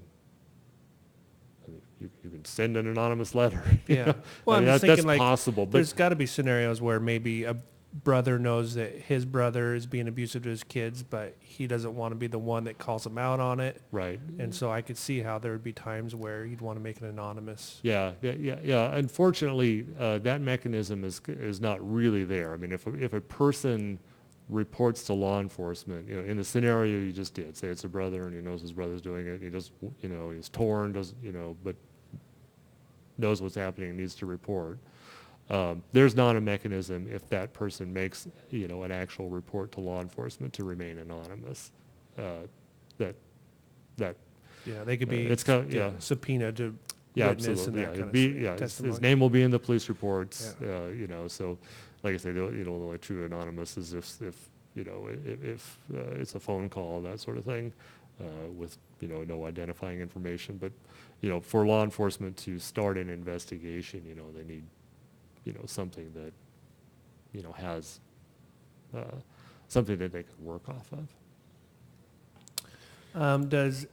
I mean, you can send an anonymous letter. Yeah. Well, I mean, I'm just that's thinking, like, possible, but there's got to be scenarios where maybe a brother knows that his brother is being abusive to his kids, but he doesn't want to be the one that calls him out on it. right. And so I could see how there would be times where you'd want to make it anonymous. Yeah. Unfortunately, that mechanism is not really there. I mean, if a person reports to law enforcement, in the scenario you just did, say it's a brother and he knows his brother's doing it, he just, he's torn, but knows what's happening and needs to report. There's not a mechanism if that person makes, an actual report to law enforcement to remain anonymous. That Yeah, they could be it's kind of, yeah. subpoenaed to Yeah, witness absolutely. and that kind of His testimony. name will be in the police reports. Yeah. So, like I say, the only true anonymous is if it's a phone call, that sort of thing, with no identifying information. But for law enforcement to start an investigation, they need something that has something that they can work off of. Does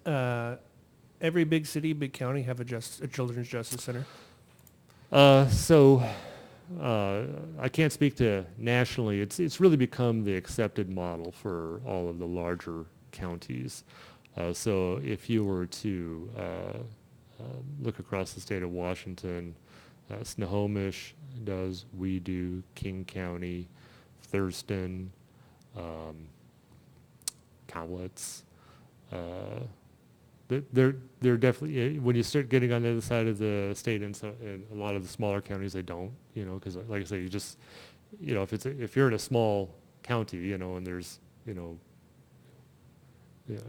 every big city, big county have a children's justice center? I can't speak to nationally. It's really become the accepted model for all of the larger counties. So if you were to look across the state of Washington, Snohomish does, we do, King County, Thurston, Cowlitz. They're definitely, when you start getting on the other side of the state, and a lot of the smaller counties, they don't, because like I say, you just, if you're in a small county, and there's,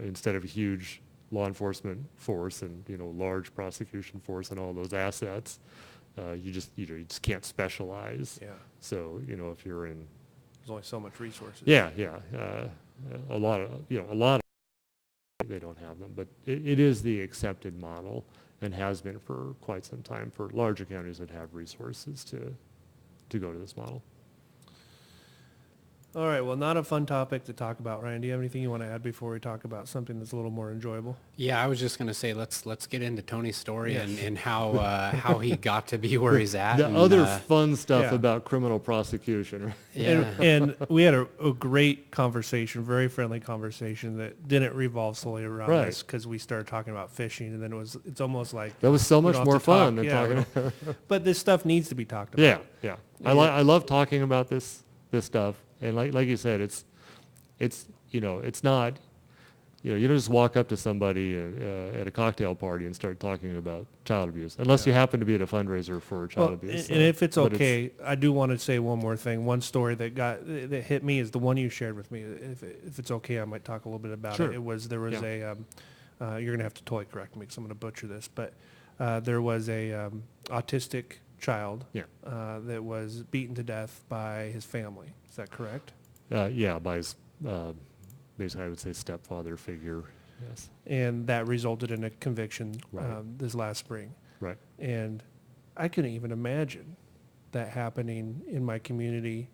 instead of a huge law enforcement force and large prosecution force and all those assets, you just can't specialize. Yeah. So if you're in, There's only so much resources. a lot of they don't have them, but it is the accepted model and has been for quite some time for larger counties that have resources to go to this model. All right. Well, not a fun topic to talk about. Ryan, do you have anything you want to add before we talk about something that's a little more enjoyable? Yeah, I was just going to say let's get into Tony's story and how he got to be where he's at. The and, other fun stuff yeah. about criminal prosecution. Right? Yeah. And we had a great conversation, very friendly conversation that didn't revolve solely around Right. this, because we started talking about fishing, and then it's almost like That was so we much don't more have to talk. fun than Yeah, talking. but this stuff needs to be talked about. Yeah. I love talking about this stuff, and like you said, it's not, you don't just walk up to somebody at a cocktail party and start talking about child abuse, unless you happen to be at a fundraiser for child abuse. And if it's okay, I do want to say one more thing. One story that hit me is the one you shared with me. If it's okay, I might talk a little bit about Sure. it. There was Yeah. you're gonna have to totally correct me because I'm gonna butcher this, but there was a autistic child that was beaten to death by his family. Is that correct? By his basically, I would say, stepfather figure. Yes. And that resulted in a conviction Right. this last spring. Right. And I couldn't even imagine that happening in my community.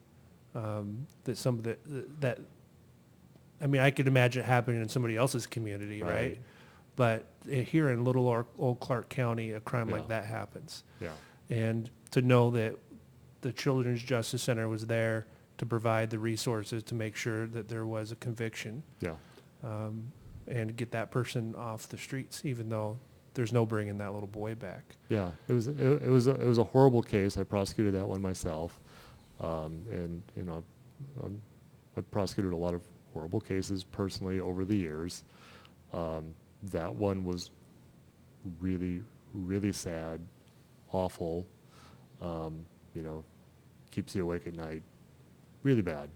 That I mean, I could imagine it happening in somebody else's community, right? But here in little old Clark County, a crime like that happens. Yeah. And to know that the Children's Justice Center was there to provide the resources to make sure that there was a conviction, Yeah. and get that person off the streets, even though there's no bringing that little boy back. Yeah. It was a horrible case. I prosecuted that one myself, and I've prosecuted a lot of horrible cases personally over the years. That one was really, really sad, awful. Keeps you awake at night. Really bad.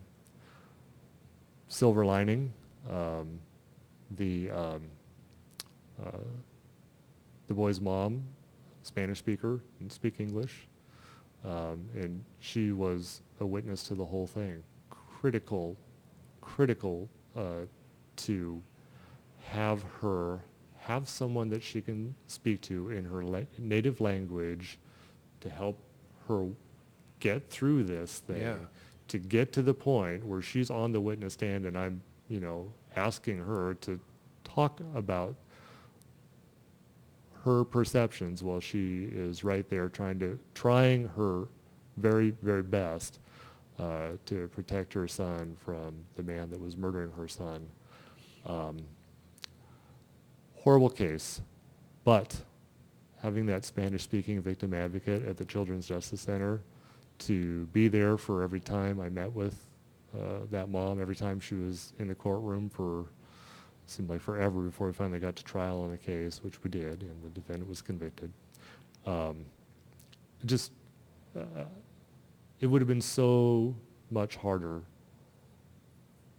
Silver lining, the boy's mom, Spanish speaker, and speak English, and she was a witness to the whole thing. Critical to have someone that she can speak to in her native language to help her get through this thing, Yeah. to get to the point where she's on the witness stand and I'm, asking her to talk about her perceptions while she is right there trying her very, very best to protect her son from the man that was murdering her son. Horrible case, but having that Spanish-speaking victim advocate at the Children's Justice Center to be there for every time I met with that mom, every time she was in the courtroom seemed like forever before we finally got to trial on the case, which we did, and the defendant was convicted. Just, it would have been so much harder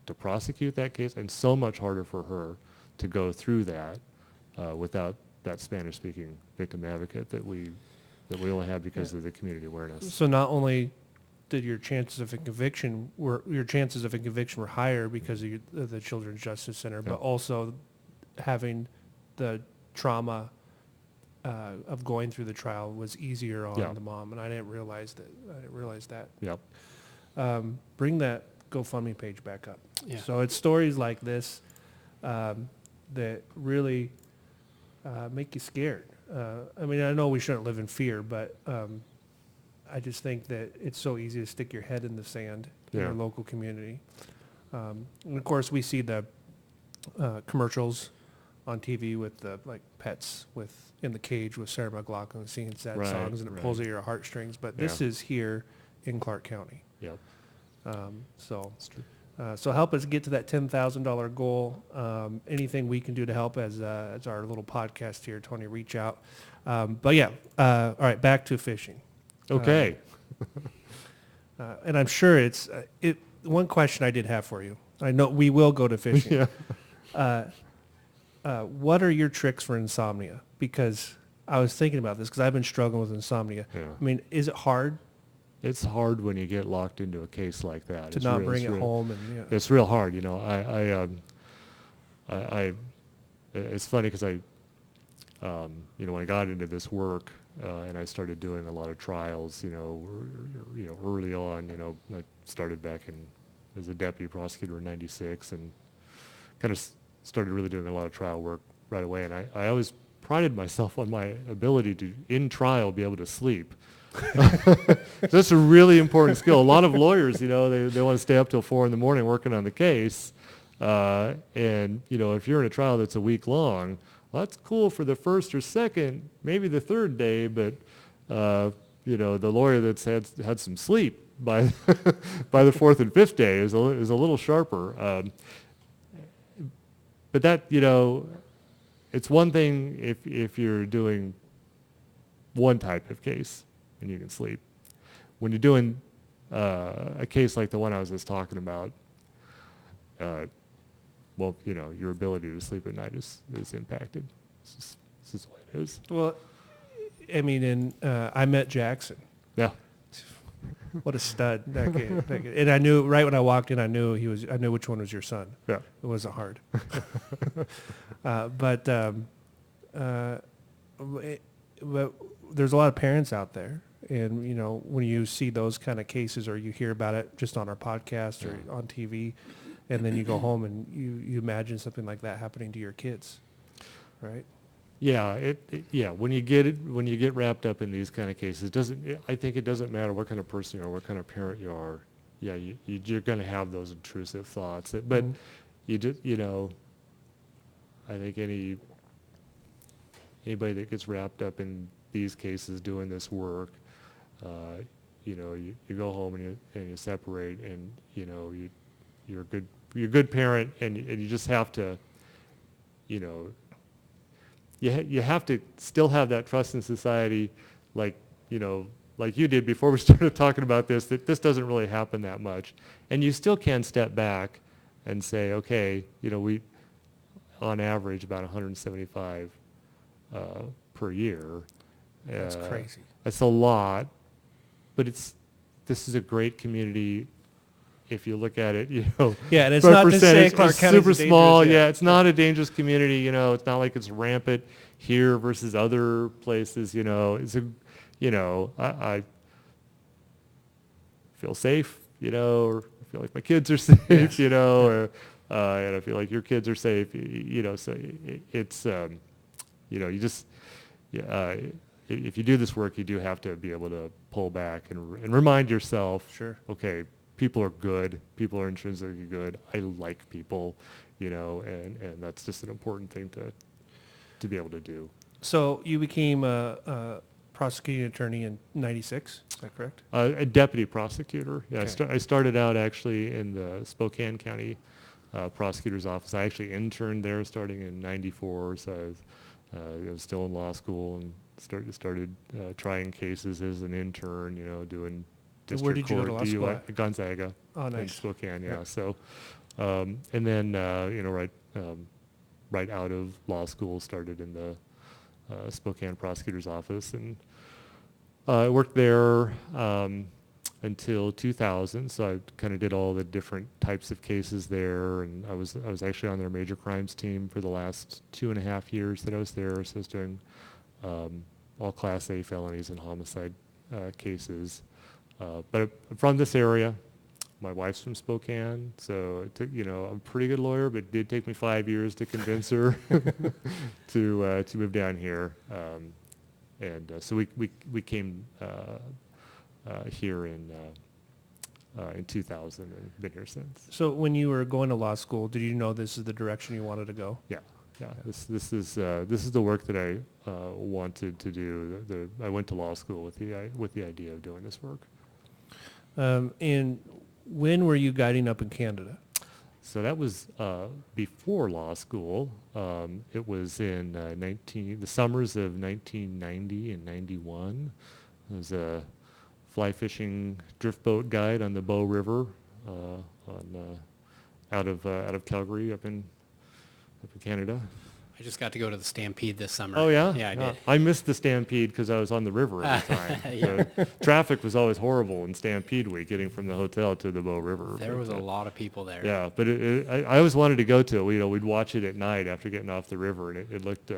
to prosecute that case and so much harder for her to go through that without that Spanish-speaking victim advocate that we only have because of the community awareness. So not only did your chances of a conviction were higher because of the Children's Justice Center, but also having the trauma of going through the trial was easier on the mom, and I didn't realize that. Yep. Bring that GoFundMe page back up. Yeah. So it's stories like this that really make you scared. I mean, I know we shouldn't live in fear, but I just think that it's so easy to stick your head in the sand in your local community. And of course, we see the commercials on TV with the pets in the cage with Sarah McLachlan singing sad songs, and it pulls at your heartstrings. But this is here in Clark County. Yep. So That's true. So help us get to that $10,000 goal. Anything we can do to help as our little podcast here, Tony, reach out. But yeah, all right, back to fishing. Okay. And I'm sure it's one question I did have for you. I know we will go to fishing. What are your tricks for insomnia? Because I was thinking about this because I've been struggling with insomnia. Yeah. I mean, is it hard It's hard when you get locked into a case like that. to not bring it home? And It's real hard. It's funny because when I got into this work and I started doing a lot of trials, early on, I started back as a deputy prosecutor in '96 and kind of started really doing a lot of trial work right away. And I always prided myself on my ability to, in trial, be able to sleep. That's a really important skill. A lot of lawyers, they want to stay up till 4 a.m. working on the case. And, if you're in a trial that's a week long, well, that's cool for the first or second, maybe the third day, but, the lawyer that's had some sleep by by the fourth and fifth day is a little sharper. But that, it's one thing if you're doing one type of case and you can sleep. When you're doing a case like the one I was just talking about, your ability to sleep at night is impacted. This is the way it is. well, I mean, I met Jackson. Yeah. What a stud that kid. And I knew right when I walked in, I knew which one was your son. Yeah. It wasn't hard. But there's a lot of parents out there, and when you see those kind of cases or you hear about it just on our podcast or on TV, and then you go home and you imagine something like that happening to your kids, right? Yeah, when you get wrapped up in these kind of cases, I think it doesn't matter what kind of person you are, what kind of parent you are. Yeah, you're going to have those intrusive thoughts. But you just, I think anybody that gets wrapped up in these cases doing this work, you go home and you separate, and you're a good parent, and you just have to, you have to still have that trust in society, like you did before we started talking about this, that this doesn't really happen that much. And you still can step back and say, okay, we, on average, about 175 per year. That's crazy. That's a lot, but this is a great community. If you look at it, Yeah, and it's not to say Clark it's County super small. Yeah, It's not a dangerous community. It's not like it's rampant here versus other places. It's a, feel safe, or I feel like my kids are safe, Yes. or and I feel like your kids are safe, so it's, you just, yeah, if you do this work, you do have to be able to pull back and remind yourself, Sure. okay, people are good, people are intrinsically good, I like people, and that's just an important thing to be able to do. So you became a prosecuting attorney in '96. Is that correct? A deputy prosecutor. Yeah, Okay. I started out actually in the Spokane County prosecutor's office. I actually interned there starting in '94, so I was still in law school and started trying cases as an intern. Doing And where district did you go court, to law school DUI, Gonzaga, Oh, in nice. Spokane. Yeah, Yeah. so and then right out of law school, started in the Spokane prosecutor's office, and I worked there until 2000. So I kind of did all the different types of cases there, and I was actually on their major crimes team for the last 2.5 years that I was there. So I was doing all Class A felonies and homicide cases. But I'm from this area. My wife's from Spokane, so it took, I'm a pretty good lawyer, but it did take me 5 years to convince her to move down here. And so we came here in 2000 and been here since. So when you were going to law school, did you know this is the direction you wanted to go? Yeah. This is the work that I wanted to do. I went to law school with the idea of doing this work. And when were you guiding up in Canada? So that was before law school. It was in the summers of 1990 and 91. I was a fly fishing drift boat guide on the Bow River, out of Calgary, up in Canada. I just got to go to the Stampede this summer. Oh yeah, Yeah, I did. I missed the Stampede because I was on the river at the time. Yeah. So traffic was always horrible in Stampede week, getting from the hotel to the Bow River. There was a lot of people there. Yeah, but I always wanted to go to it. We'd watch it at night after getting off the river, and it looked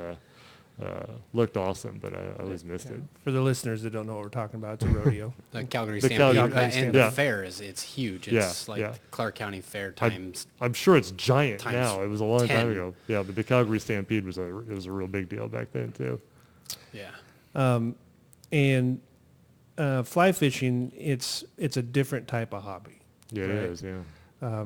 awesome, but I always missed it. For the listeners that don't know what we're talking about, it's a rodeo. The Calgary The Stampede. Calgary And Stampede. the Yeah. fair it's huge. Yeah, It's like yeah. Clark County Fair times. I'm sure it's giant Times now. It was a long 10. time ago. Yeah, but the Calgary Stampede was a real big deal back then too. Yeah. And fly fishing, it's a different type of hobby. Yeah, it Right. is. Yeah.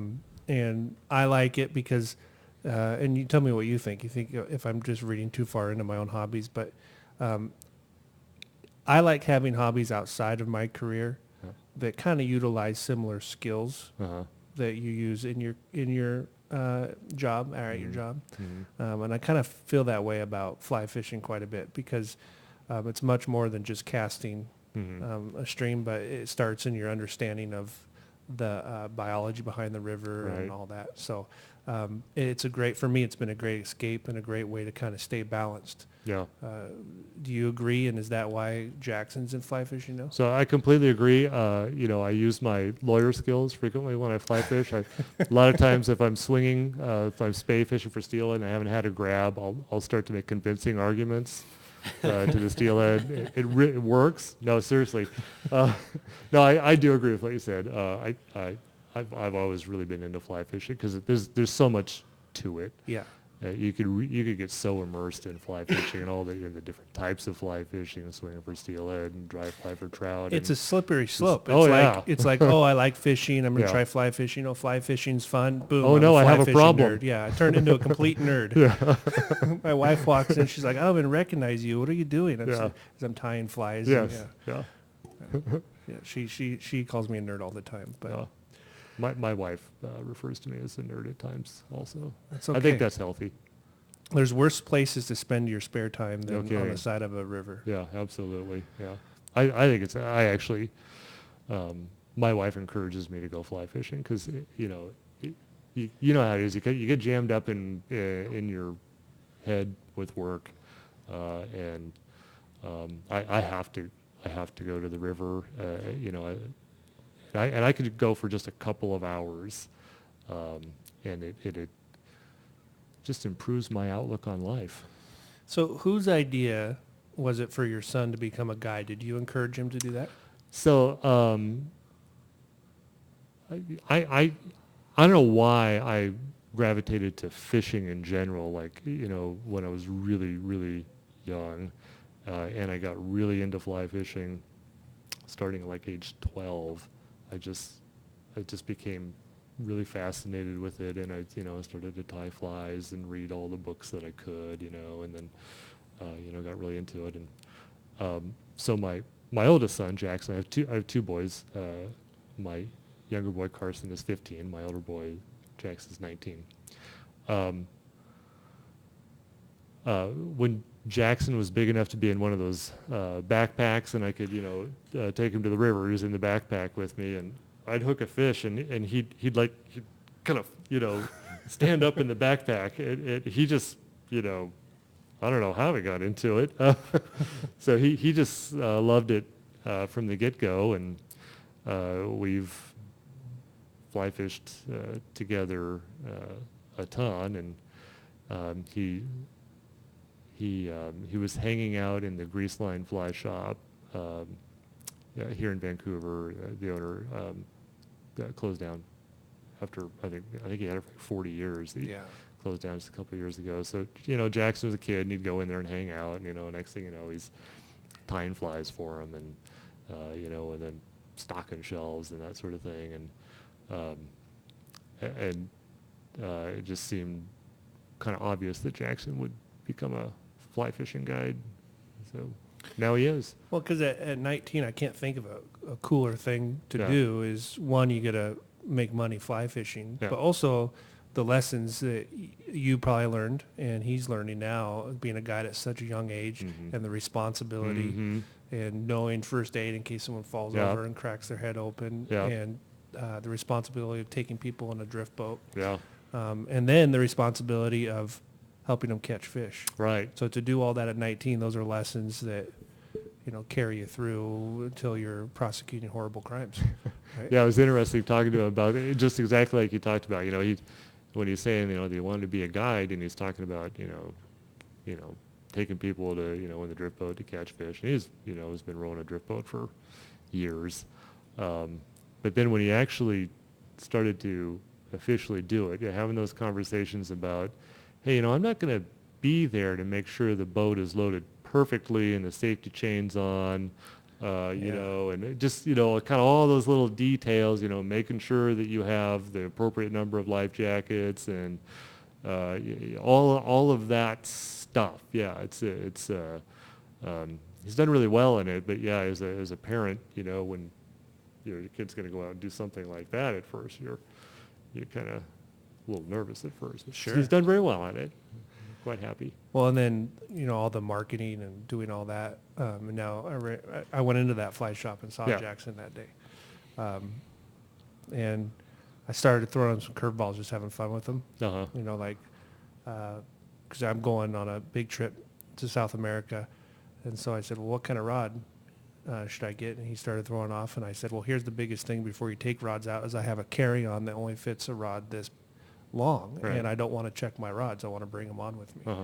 And I like it because, and you tell me what you think. You think if I'm just reading too far into my own hobbies, but I like having hobbies outside of my career Yeah. that kind of utilize similar skills Uh-huh. that you use in your job or at your Mhm. job. Mhm. And I kind of feel that way about fly fishing quite a bit because it's much more than just casting Mhm. a stream, but it starts in your understanding of the biology behind the river Right. and all that. So for me, it's been a great escape and a great way to kind of stay balanced. Yeah. Do you agree? And is that why Jackson's in fly fishing now? So I completely agree. I use my lawyer skills frequently when I fly fish. A lot of times, if I'm swinging, if I'm spay fishing for steelhead and I haven't had a grab, I'll start to make convincing arguments to the steelhead. It works. No, seriously. No, I do agree with what you said. I've always really been into fly fishing because there's so much to it. Yeah. You could get so immersed in fly fishing and all the different types of fly fishing, swinging for steelhead and dry fly for trout. It's a slippery slope. oh, yeah. It's like, oh, I like fishing. I'm going to Yeah. try fly fishing. Oh, fly fishing's fun. Boom. Oh, I'm no, I fly have a fishing problem. nerd. Yeah, I turned into a complete nerd. Yeah. My wife walks in. She's like, I don't even recognize you. What are you doing? Yeah. As I'm tying flies. Yes. And, Yeah. yeah. She calls me a nerd all the time. But Yeah. My wife refers to me as a nerd at times also. that's I okay. think that's healthy. There's worse places to spend your spare time than on Okay. the side of a river. Yeah, absolutely. Yeah. I think I actually, my wife encourages me to go fly fishing because, you know how it is. You get jammed up in your head with work, and I have to go to the river. And I could go for just a couple of hours, and it just improves my outlook on life. So whose idea was it for your son to become a guide? Did you encourage him to do that? So I don't know why I gravitated to fishing in general, like, when I was really, really young, and I got really into fly fishing starting at like age 12. I just became really fascinated with it, and I started to tie flies and read all the books that I could, and then, got really into it. And so my oldest son, Jackson, I have two boys. My younger boy, Carson, is 15. My older boy, Jackson's 19. When Jackson was big enough to be in one of those backpacks, and I could, take him to the river, he was in the backpack with me, and I'd hook a fish, and he'd kind of, stand up in the backpack. He just, I don't know how he got into it. So he just loved it from the get-go, and we've fly fished together a ton, and he was hanging out in the Grease Line Fly Shop here in Vancouver. The owner closed down after I think he had it for 40 years. He closed down just a couple of years ago. So Jackson was a kid, and he'd go in there and hang out. And, next thing you know, he's tying flies for him, and and then stocking shelves and that sort of thing. And it just seemed kind of obvious that Jackson would become a fly fishing guide. So now he is. Well, because at 19, I can't think of a cooler thing to Yeah. do. Is one, you got to make money fly fishing, Yeah. but also the lessons that you probably learned and he's learning now, being a guide at such a young age, Mhm. and the responsibility Mhm. and knowing first aid in case someone falls Yeah. over and cracks their head open, Yeah. and the responsibility of taking people in a drift boat, Yeah. and then the responsibility of helping them catch fish. Right. So to do all that at 19, those are lessons that carry you through until you're prosecuting horrible crimes. Right? Yeah, it was interesting talking to him about it, just exactly like you talked about. When he's saying, that he wanted to be a guide, and he's talking about, taking people to, in the drift boat to catch fish. And he's, has been rowing a drift boat for years. But then when he actually started to officially do it, having those conversations about, hey, I'm not going to be there to make sure the boat is loaded perfectly and the safety chain's on, and it just, kind of all those little details, making sure that you have the appropriate number of life jackets and all of that stuff. Yeah, he's done really well in it, but yeah, as a parent, when your kid's going to go out and do something like that at first, you're kind of a little nervous at first. Sure. He's done very well on it. Quite happy. Well, and then, all the marketing and doing all that. And now I went into that fly shop and saw Yeah. Jackson that day. And I started throwing him some curveballs, just having fun with them. Uh-huh. Because I'm going on a big trip to South America. And so I said, well, what kind of rod should I get? And he started throwing off. And I said, well, here's the biggest thing before you take rods out is I have a carry-on that only fits a rod this long. Right. And I don't want to check my rods. I want to bring them on with me. Uh-huh.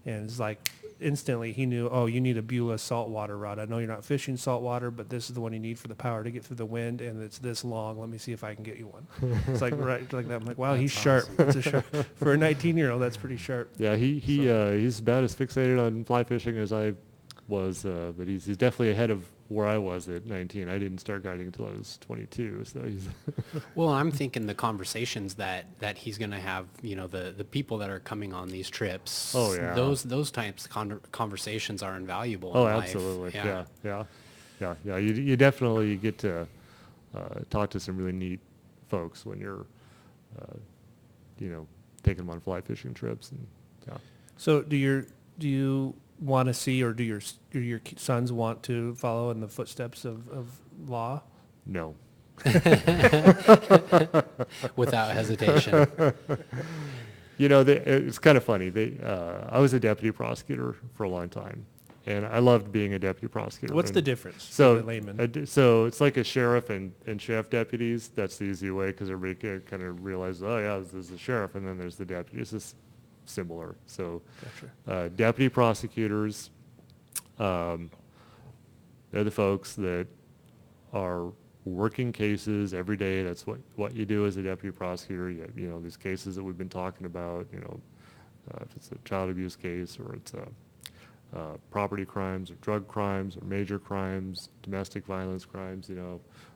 And it's like instantly he knew, oh, you need a Beulah saltwater rod. I know you're not fishing saltwater, but this is the one you need for the power to get through the wind, and it's this long. Let me see if I can get you one. It's like right like that. I'm like, wow, he's sharp. That's a sharp for a 19-year-old. That's pretty sharp. Yeah, he's about as fixated on fly fishing as I was, but he's definitely ahead of where I was at 19. I didn't start guiding until I was 22, so he's... Well, I'm thinking the conversations that he's going to have, the people that are coming on these trips. Oh, yeah. Those types of conversations are invaluable. Oh, in life. absolutely. Yeah. You definitely get to talk to some really neat folks when you're, taking them on fly fishing trips, and yeah. So do you want to see, or do your sons want to follow in the footsteps of Law? No. Without hesitation. It's kind of funny. I was a deputy prosecutor for a long time, and I loved being a deputy prosecutor. What's the difference? So, for the layman? So it's like a sheriff and sheriff deputies. That's the easy way, because everybody kind of realizes, oh yeah, this is the sheriff, and then there's the deputy. It's just similar. So, Gotcha. deputy prosecutors, they're the folks that are working cases every day. That's what you do as a deputy prosecutor. These cases that we've been talking about, if it's a child abuse case or it's property crimes or drug crimes or major crimes, domestic violence crimes,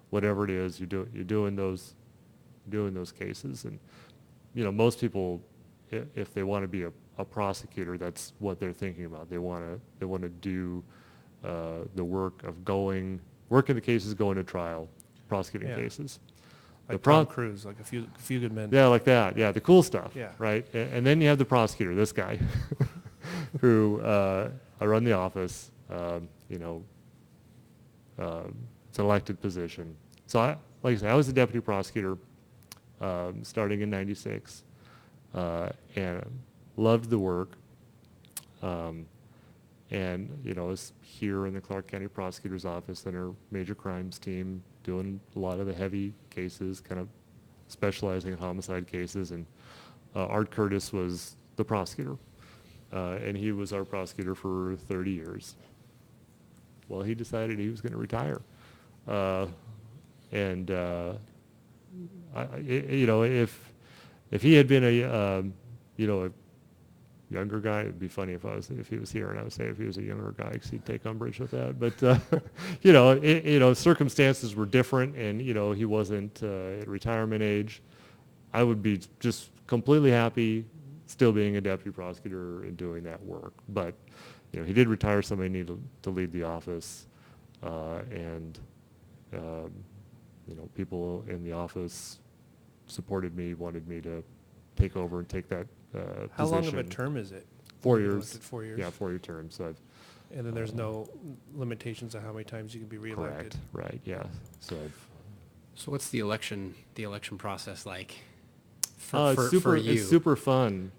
whatever it is, you're doing those cases. And, most people, if they want to be a prosecutor, that's what they're thinking about. They want to do the work of working the cases, going to trial, prosecuting Yeah. cases. Like Tom Cruise, like a few good men. Yeah, like that. Yeah, the cool stuff. Yeah. Right. And then you have the prosecutor, this guy, who I run the office. It's an elected position. So like I said, I was a deputy prosecutor starting in '96, and loved the work. And I was here in the Clark County Prosecutor's Office in our major crimes team, doing a lot of the heavy cases, kind of specializing in homicide cases. And Art Curtis was the prosecutor, and he was our prosecutor for 30 years. Well, he decided he was going to retire, if he had been a younger guy, it'd be funny if he was here, and I would say if he was a younger guy, because he'd take umbrage with that. But circumstances were different, and he wasn't at retirement age. I would be just completely happy still being a deputy prosecutor and doing that work. But he did retire. Somebody needed to lead the office, and people in the office supported me, wanted me to take over and take that How long of a position. term is it? 4 You're years. elected 4 years? Yeah, 4-year term. So And then there's no limitations on how many times you can be reelected. correct. Right. Yeah. So So what's the election process like it's super fun.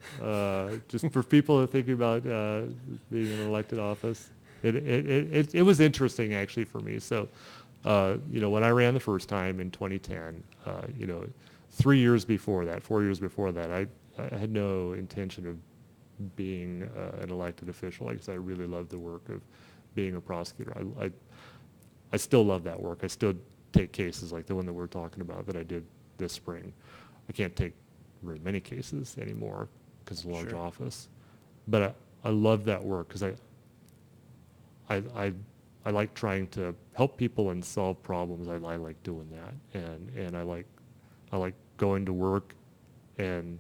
Just for people that are thinking about being in an elected office, it was interesting actually for me. So when I ran the first time in 2010, 4 years before that, I had no intention of being an elected official. Like I said, I really loved the work of being a prosecutor. I still love that work. I still take cases like the one that we're talking about that I did this spring. I can't take very many cases anymore because it's a large Sure. office. But I love that work because I like trying to help people and solve problems. I like doing that, and I like going to work and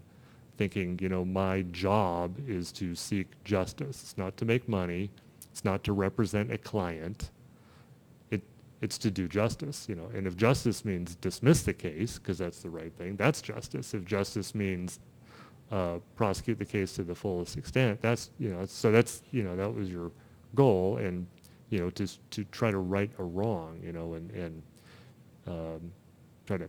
thinking, my job is to seek justice. It's not to make money. It's not to represent a client. It's to do justice, And if justice means dismiss the case because that's the right thing, that's justice. If justice means prosecute the case to the fullest extent, that's that was your goal, and to try to right a wrong, and try to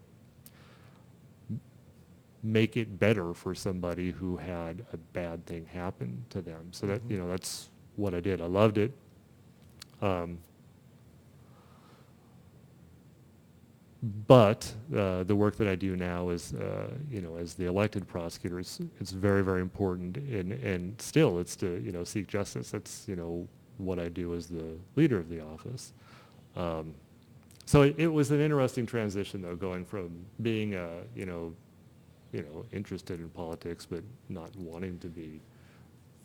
make it better for somebody who had a bad thing happen to them. So that, that's what I did. I loved it. But the work that I do now is, as the elected prosecutor, it's very, very important, and still it's to, seek justice. That's, what I do as the leader of the office. So it was an interesting transition, though, going from being, interested in politics, but not wanting to be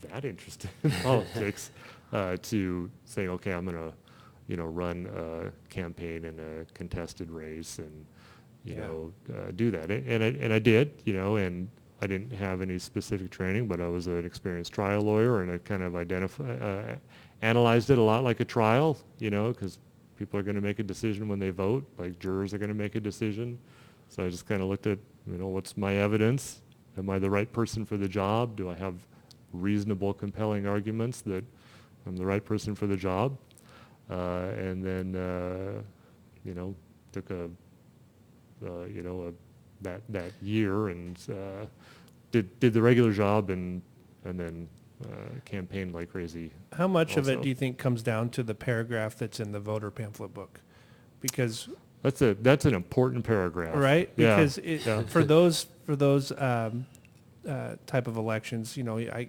that interested in politics, to saying, okay, I'm going to, run a campaign in a contested race and, do that. And I did, and I didn't have any specific training, but I was an experienced trial lawyer, and I kind of analyzed it a lot like a trial, because people are going to make a decision when they vote, like jurors are going to make a decision. So I just kind of looked at, what's my evidence? Am I the right person for the job? Do I have reasonable, compelling arguments that I'm the right person for the job? And then, took that year and did the regular job and then campaigned like crazy. How much of it also. do you think comes down to the paragraph that's in the voter pamphlet book? Because That's an important paragraph. right, Yeah. because for those type of elections, I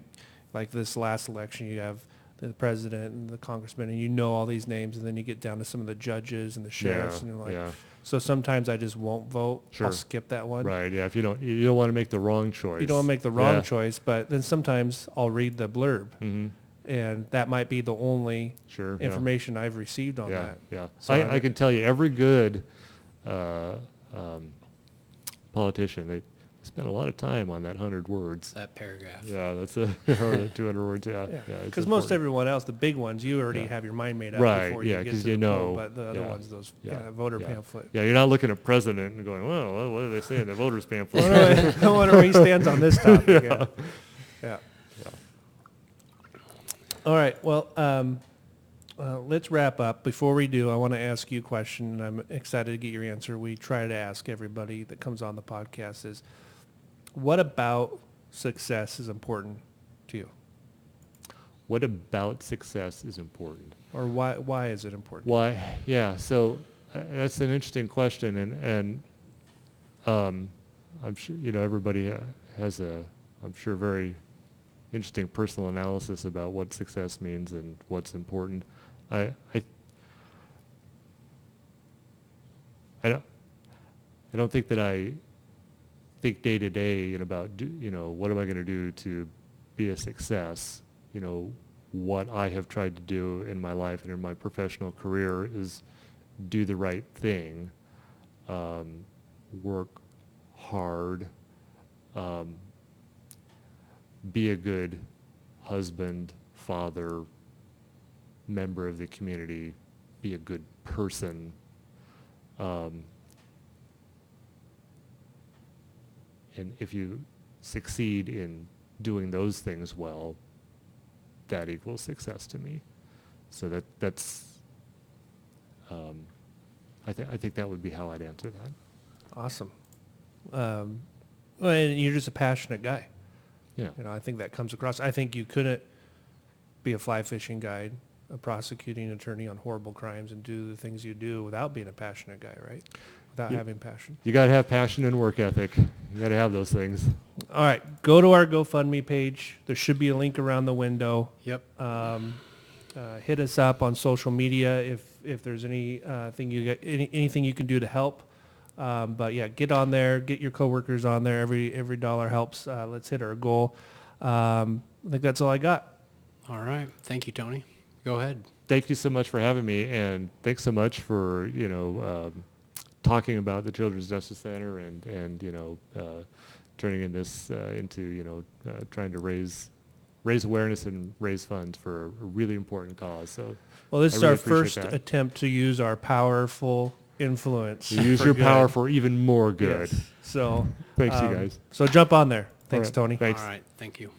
like this last election, you have the president and the congressman, and you know all these names, and then you get down to some of the judges and the sheriffs, and you're like, yeah. so sometimes I just won't vote. Sure. I'll skip that one. Right, yeah, if you don't want to make the wrong choice. You don't want to make the wrong Yeah. choice, but then sometimes I'll read the blurb, Mm-hmm. and that might be the only Sure. yeah. information I've received on Yeah, that. yeah. So I can tell you, every good politician, they spend a lot of time on that 100 words. That paragraph. Yeah, that's or the 200 words. Yeah, Yeah, yeah. it's because most important. everyone else, the big ones, you already Yeah. have your mind made up Right, before yeah, you get 'cause to the you poll, know, but the other yeah, ones, those yeah, voter yeah. pamphlet. Yeah, you're not looking at president and going, well, what do they say in the voters pamphlet? I wonder where he stands on this topic. Yeah. Yeah. Yeah. All right. Well, let's wrap up. Before we do, I want to ask you a question, and I'm excited to get your answer. We try to ask everybody that comes on the podcast is, what about success is important to you? What about success is important? Or why is it important? Why? Yeah. So that's an interesting question, and I'm sure everybody has I'm sure very interesting personal analysis about what success means and what's important. I don't think that I think day to day about what am I going to do to be a success. What I have tried to do in my life and in my professional career is do the right thing, work hard, be a good husband, father, member of the community, be a good person. And if you succeed in doing those things well, that equals success to me. So that's I think that would be how I'd answer that. Awesome. Well, and you're just a passionate guy. Yeah. I think that comes across. I think you couldn't be a fly fishing guide, a prosecuting attorney on horrible crimes, and do the things you do without being a passionate guy, right? Without having passion. You got to have passion and work ethic. You got to have those things. All right, go to our GoFundMe page. There should be a link around the window. Yep. Hit us up on social media if there's anything you can do to help. But yeah, get on there, get your coworkers on there. Every dollar helps. Let's hit our goal. I think that's all I got. All right. Thank you, Tony. Go ahead. Thank you so much for having me, and thanks so much for talking about the Children's Justice Center and turning this into trying to raise awareness and raise funds for a really important cause. So, Well, this I is really our appreciate first that. attempt to use our powerful influence. You use for your good. power for even more good. Yes. So Thanks, you guys. So jump on there. Thanks, All right. Tony. Thanks. All right. Thank you.